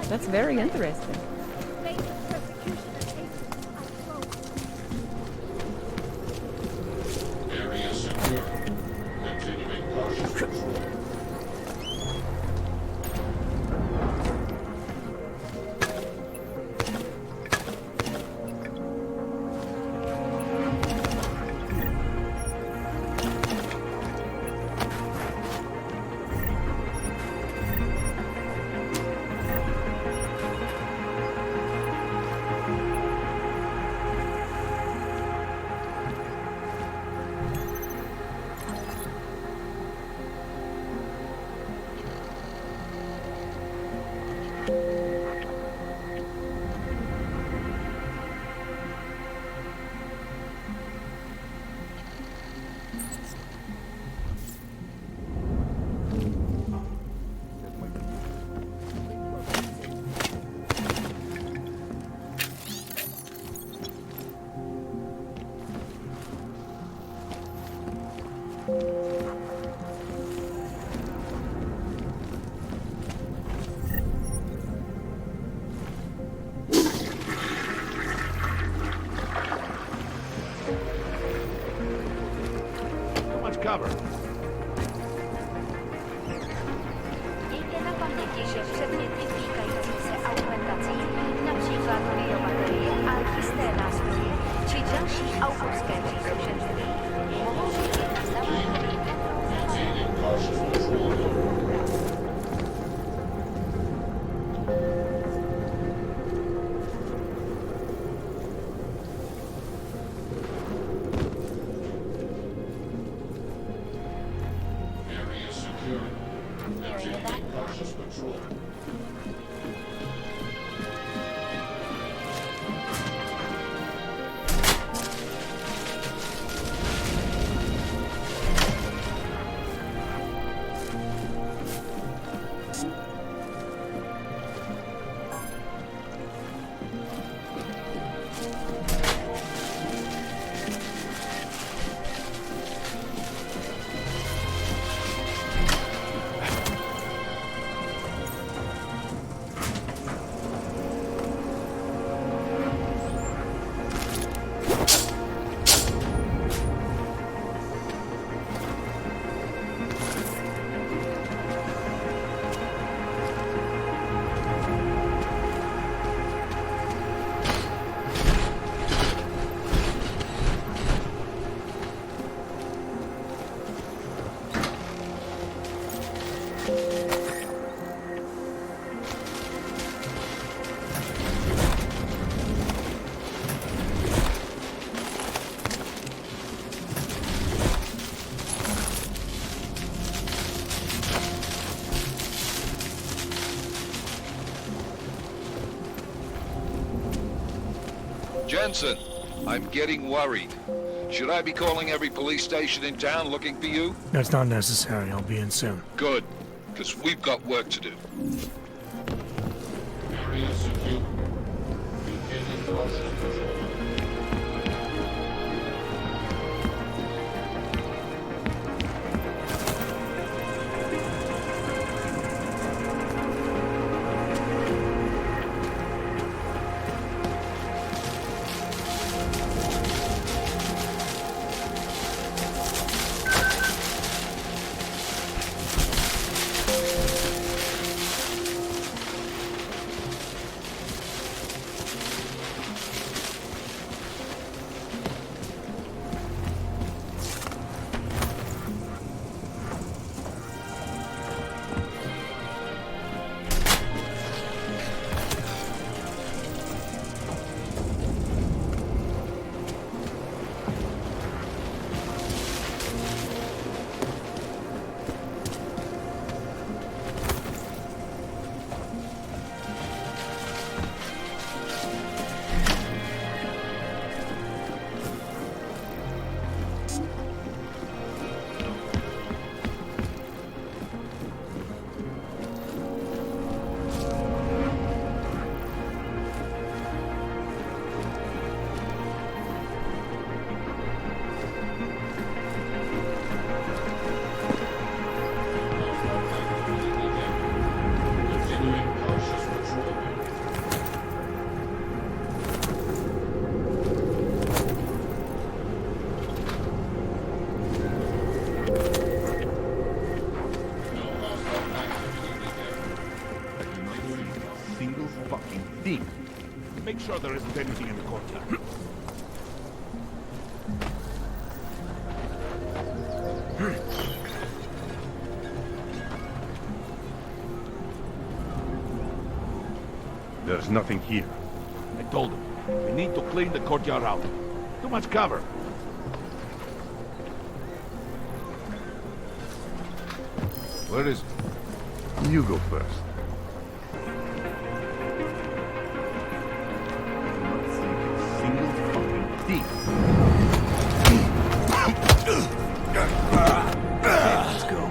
Speaker 7: That's very interesting.
Speaker 16: Area secure. Continuing cautious patrol.
Speaker 10: Cover.
Speaker 22: Miejcie na pamięci, że przedmioty wnikające się augmentacji, na przykład biobaterie, artystę nastroje, czy dalsi autorskie sprzęty, mogą być
Speaker 16: Maintaining cautious patrol. Area secure. Continuing cautious patrol.
Speaker 4: Jensen, I'm getting worried. Should I be calling every police station in town looking for you?
Speaker 1: That's not necessary. I'll be in soon.
Speaker 4: Good, because we've got work to do.
Speaker 16: Area secure. Maintaining cautious patrol.
Speaker 10: fucking thing. Make sure there isn't anything in the courtyard.
Speaker 25: There's nothing here.
Speaker 10: I told him, we need to clean the courtyard out. Too much cover.
Speaker 25: Where is it? You go first.
Speaker 10: Single fucking thing.
Speaker 5: Let's go.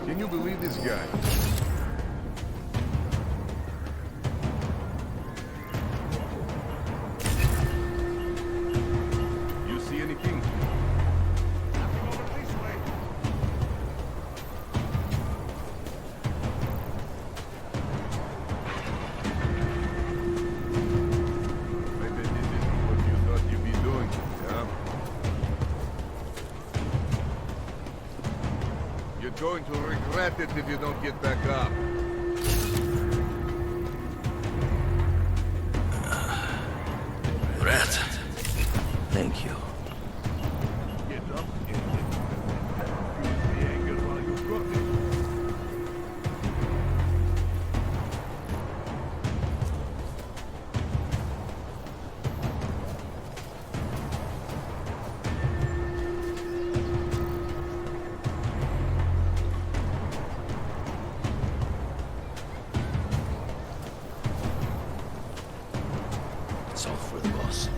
Speaker 25: Can you believe this guy? You see anything? I bet this isn't what you thought you'd be doing, huh? You're going to regret it if you don't get back up.
Speaker 5: Rat. Thank you.
Speaker 10: Get up and feel the anger while you got it.
Speaker 5: It's all for the boss.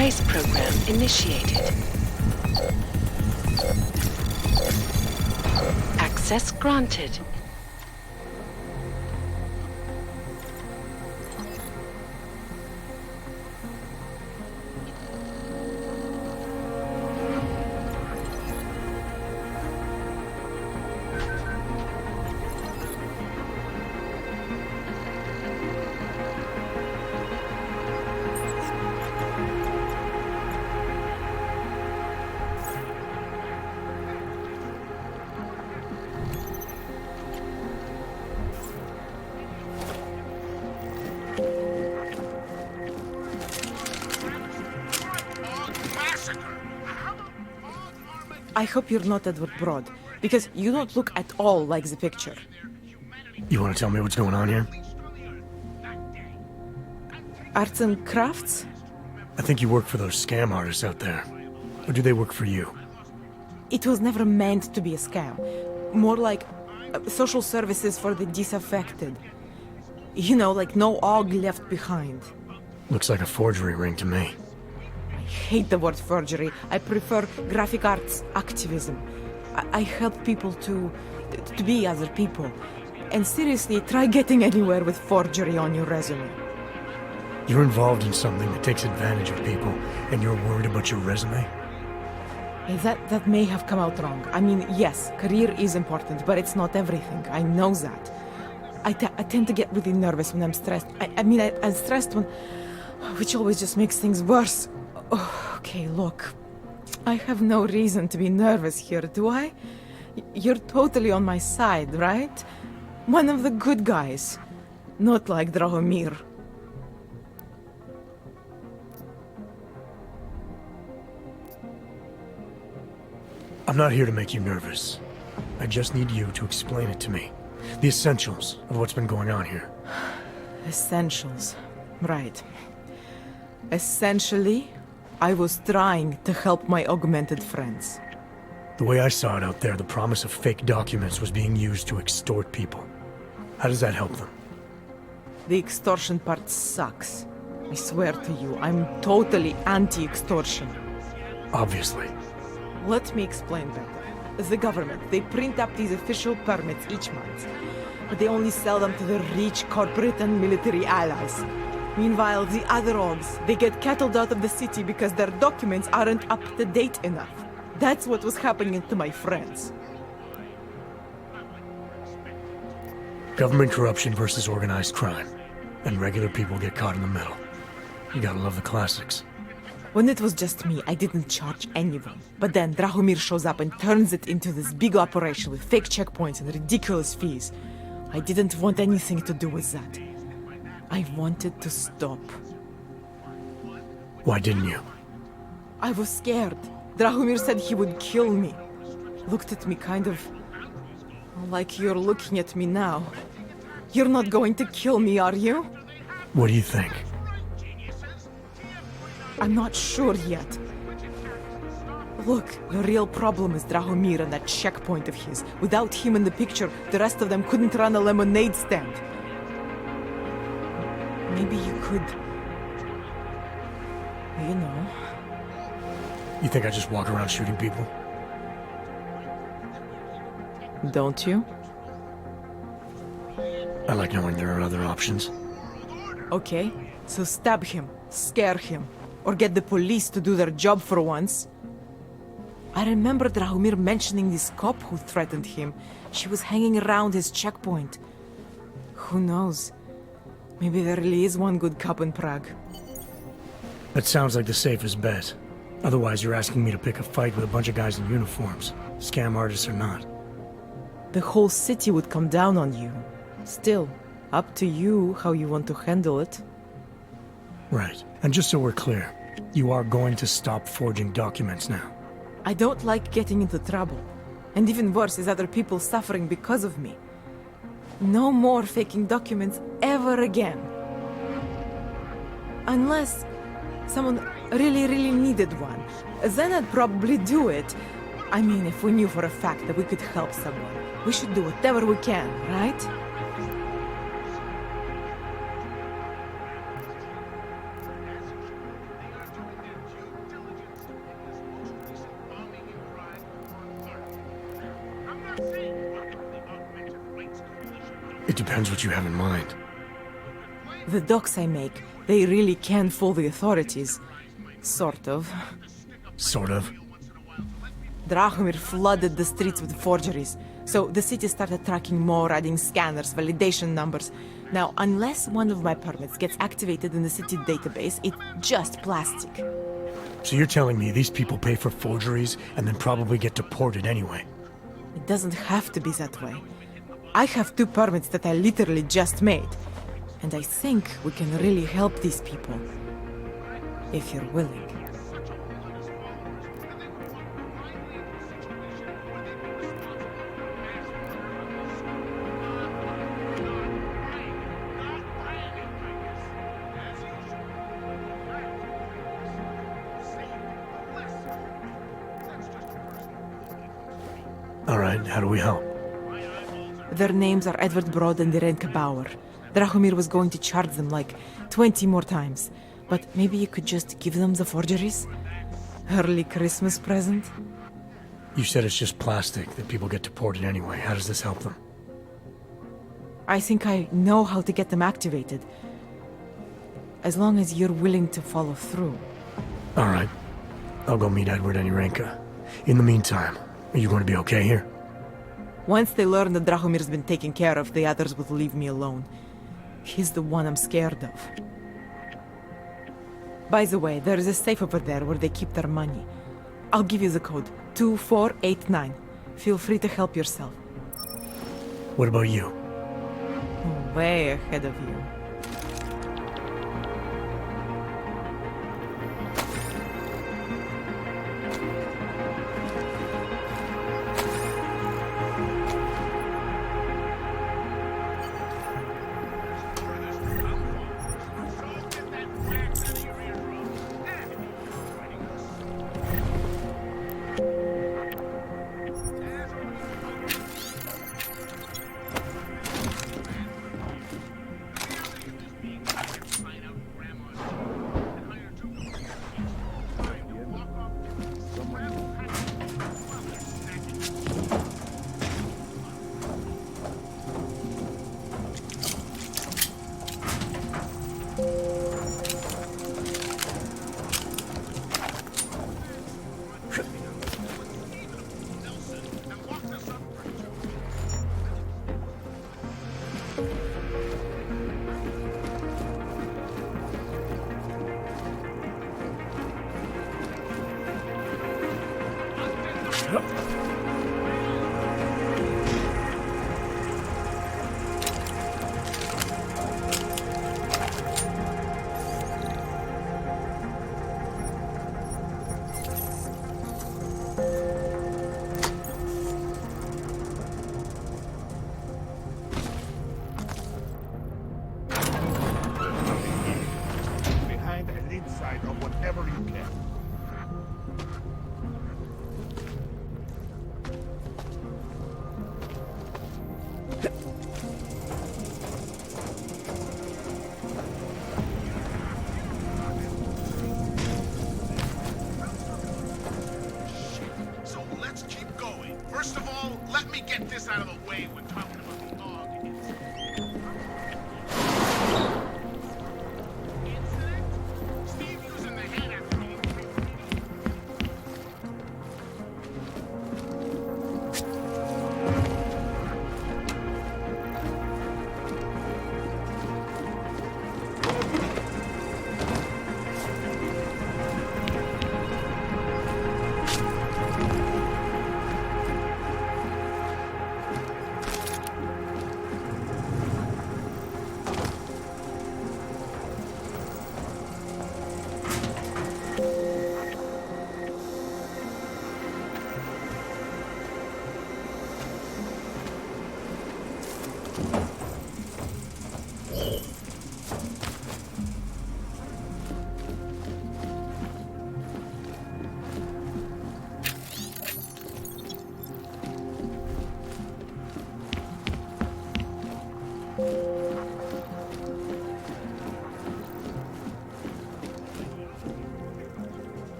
Speaker 6: trace program initiated. Access granted.
Speaker 13: I hope you're not Edward Broad, because you don't look at all like the picture.
Speaker 1: You want to tell me what's going on here?
Speaker 13: Arts and crafts?
Speaker 1: I think you work for those scam artists out there. Or do they work for you?
Speaker 13: It was never meant to be a scam. More like social services for the disaffected. You know, like no OG left behind.
Speaker 1: Looks like a forgery ring to me.
Speaker 13: I hate the word forgery. I prefer graphic arts activism. I help people to be other people. And seriously, try getting anywhere with forgery on your resume.
Speaker 1: You're involved in something that takes advantage of people, and you're worried about your resume?
Speaker 13: That may have come out wrong. I mean, yes, career is important, but it's not everything. I know that. I tend to get really nervous when I'm stressed. I'm stressed when... which always just makes things worse. Oh, okay, look. I have no reason to be nervous here, do I? You're totally on my side, right? One of the good guys. Not like Drahomir.
Speaker 1: I'm not here to make you nervous. I just need you to explain it to me. The essentials of what's been going on here.
Speaker 13: Essentials. Right. Essentially, I was trying to help my augmented friends.
Speaker 1: The way I saw it out there, the promise of fake documents was being used to extort people. How does that help them?
Speaker 13: The extortion part sucks. I swear to you, I'm totally anti-extortion.
Speaker 1: Obviously.
Speaker 13: Let me explain better. The government, they print up these official permits each month, but they only sell them to the rich corporate and military allies. Meanwhile, the other orgs, they get cattled out of the city because their documents aren't up to date enough. That's what was happening to my friends.
Speaker 1: Government corruption versus organized crime. And regular people get caught in the middle. You gotta love the classics.
Speaker 13: When it was just me, I didn't charge anyone. But then Drahomir shows up and turns it into this big operation with fake checkpoints and ridiculous fees. I didn't want anything to do with that. I wanted to stop.
Speaker 1: Why didn't you?
Speaker 13: I was scared. Drahomir said he would kill me. Looked at me kind of... like you're looking at me now. You're not going to kill me, are you?
Speaker 1: What do you think?
Speaker 13: I'm not sure yet. Look, the real problem is Drahomir and that checkpoint of his. Without him in the picture, the rest of them couldn't run a lemonade stand. Maybe you could... you know...
Speaker 1: You think I just walk around shooting people?
Speaker 13: Don't you?
Speaker 1: I like knowing there are other options.
Speaker 13: Okay, so stab him, scare him, or get the police to do their job for once. I remember Drahomir mentioning this cop who threatened him. She was hanging around his checkpoint. Who knows? Maybe there really is one good cop in Prague.
Speaker 1: That sounds like the safest bet. Otherwise, you're asking me to pick a fight with a bunch of guys in uniforms, scam artists or not.
Speaker 13: The whole city would come down on you. Still, up to you how you want to handle it.
Speaker 1: Right. And just so we're clear, you are going to stop forging documents now.
Speaker 13: I don't like getting into trouble. And even worse is other people suffering because of me. No more faking documents ever again. Unless someone really needed one. Then I'd probably do it. I mean, if we knew for a fact that we could help someone, we should do whatever we can, right?
Speaker 1: It depends what you have in mind.
Speaker 13: The docs I make, they really can fool the authorities. Sort of.
Speaker 1: Sort of.
Speaker 13: Drahomir flooded the streets with forgeries, so the city started tracking more, adding scanners, validation numbers. Now, unless one of my permits gets activated in the city database, it's just plastic.
Speaker 1: So you're telling me these people pay for forgeries and then probably get deported anyway?
Speaker 13: It doesn't have to be that way. I have 2 permits that I literally just made. And I think we can really help these people. If you're willing.
Speaker 1: All right, how do we help?
Speaker 13: Their names are Edward Broad and Irenka Bauer. Drahomir was going to charge them like 20 more times. But maybe you could just give them the forgeries? Early Christmas present?
Speaker 1: You said it's just plastic, that people get deported anyway. How does this help them?
Speaker 13: I think I know how to get them activated. As long as you're willing to follow through.
Speaker 1: All right. I'll go meet Edward and Irenka. In the meantime, are you going to be okay here?
Speaker 13: Once they learn that Drahomir's been taken care of, the others will leave me alone. He's the one I'm scared of. By the way, there is a safe over there where they keep their money. I'll give you the code, 2489. Feel free to help yourself.
Speaker 1: What about you?
Speaker 13: Way ahead of you.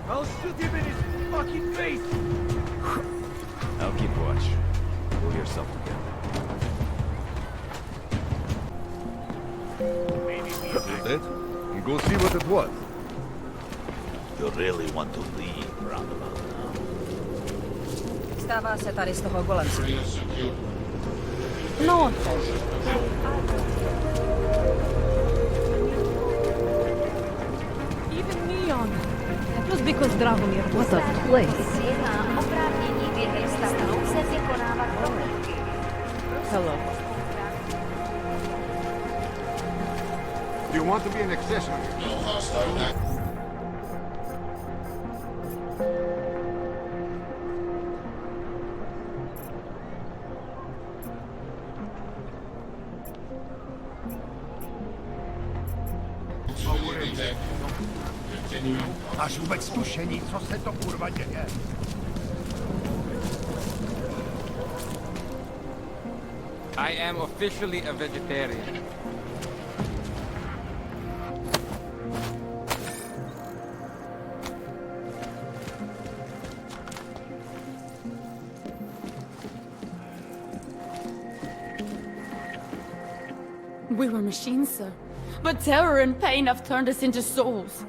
Speaker 10: I'll shoot him in his fucking face!
Speaker 5: I'll keep watch. Pull yourself together.
Speaker 25: That? Go see what it was.
Speaker 5: You really want to leave roundabout now?
Speaker 8: Stává se tady z toho golemství.
Speaker 12: No. Even Neon. That was because Dragomir was a place.
Speaker 13: Hello.
Speaker 10: Do you want to be an accessory?
Speaker 16: No hostile act.
Speaker 10: Máš vůbec tušení, co se to kurva děje?
Speaker 19: I am officially a vegetarian.
Speaker 12: We were machines, sir. But terror and pain have turned us into souls.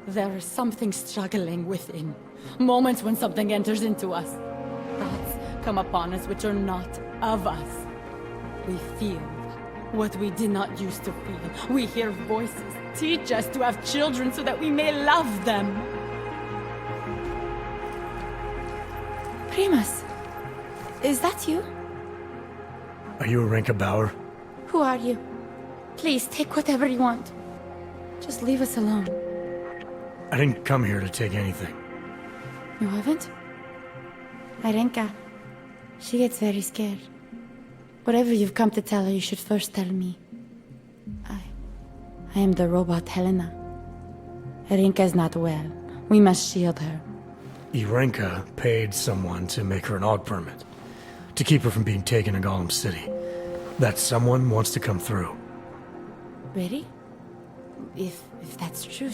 Speaker 12: There is something struggling within. Moments when something enters into us. Thoughts come upon us which are not of us. We feel what we did not used to feel. We hear voices teach us to have children so that we may love them. Primus, is that you?
Speaker 1: Are you Arenka Bauer?
Speaker 12: Who are you? Please, take whatever you want. Just leave us alone.
Speaker 1: I didn't come here to take anything.
Speaker 12: You haven't? Arenka, she gets very scared. Whatever you've come to tell her, you should first tell me. I am the robot Helena. Arenka is not well. We must shield her.
Speaker 1: Irenka paid someone to make her an AUG permit. To keep her from being taken to Golem City. That someone wants to come through.
Speaker 12: Really? If that's true,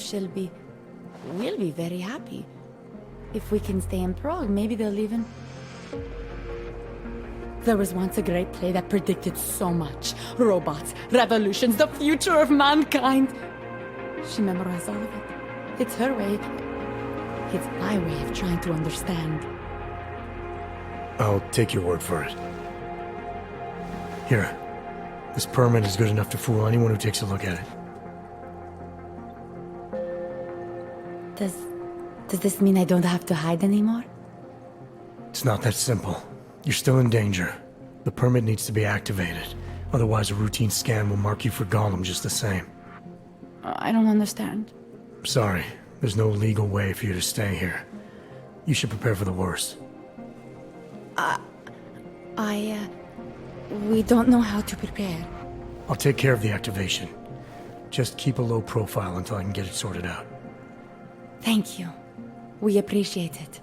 Speaker 12: we'll be very happy. If we can stay in Prague, maybe they'll even... There was once a great play that predicted so much. Robots, revolutions, the future of mankind. She memorized all of it. It's her way. It's my way of trying to understand.
Speaker 1: I'll take your word for it. Here. This permit is good enough to fool anyone who takes a look at it.
Speaker 12: Does this mean I don't have to hide anymore?
Speaker 1: It's not that simple. You're still in danger. The permit needs to be activated. Otherwise, a routine scan will mark you for Golem just the same.
Speaker 12: I don't understand.
Speaker 1: Sorry. There's no legal way for you to stay here. You should prepare for the worst.
Speaker 12: We don't know how to prepare.
Speaker 1: I'll take care of the activation. Just keep a low profile until I can get it sorted out.
Speaker 12: Thank you. We appreciate it.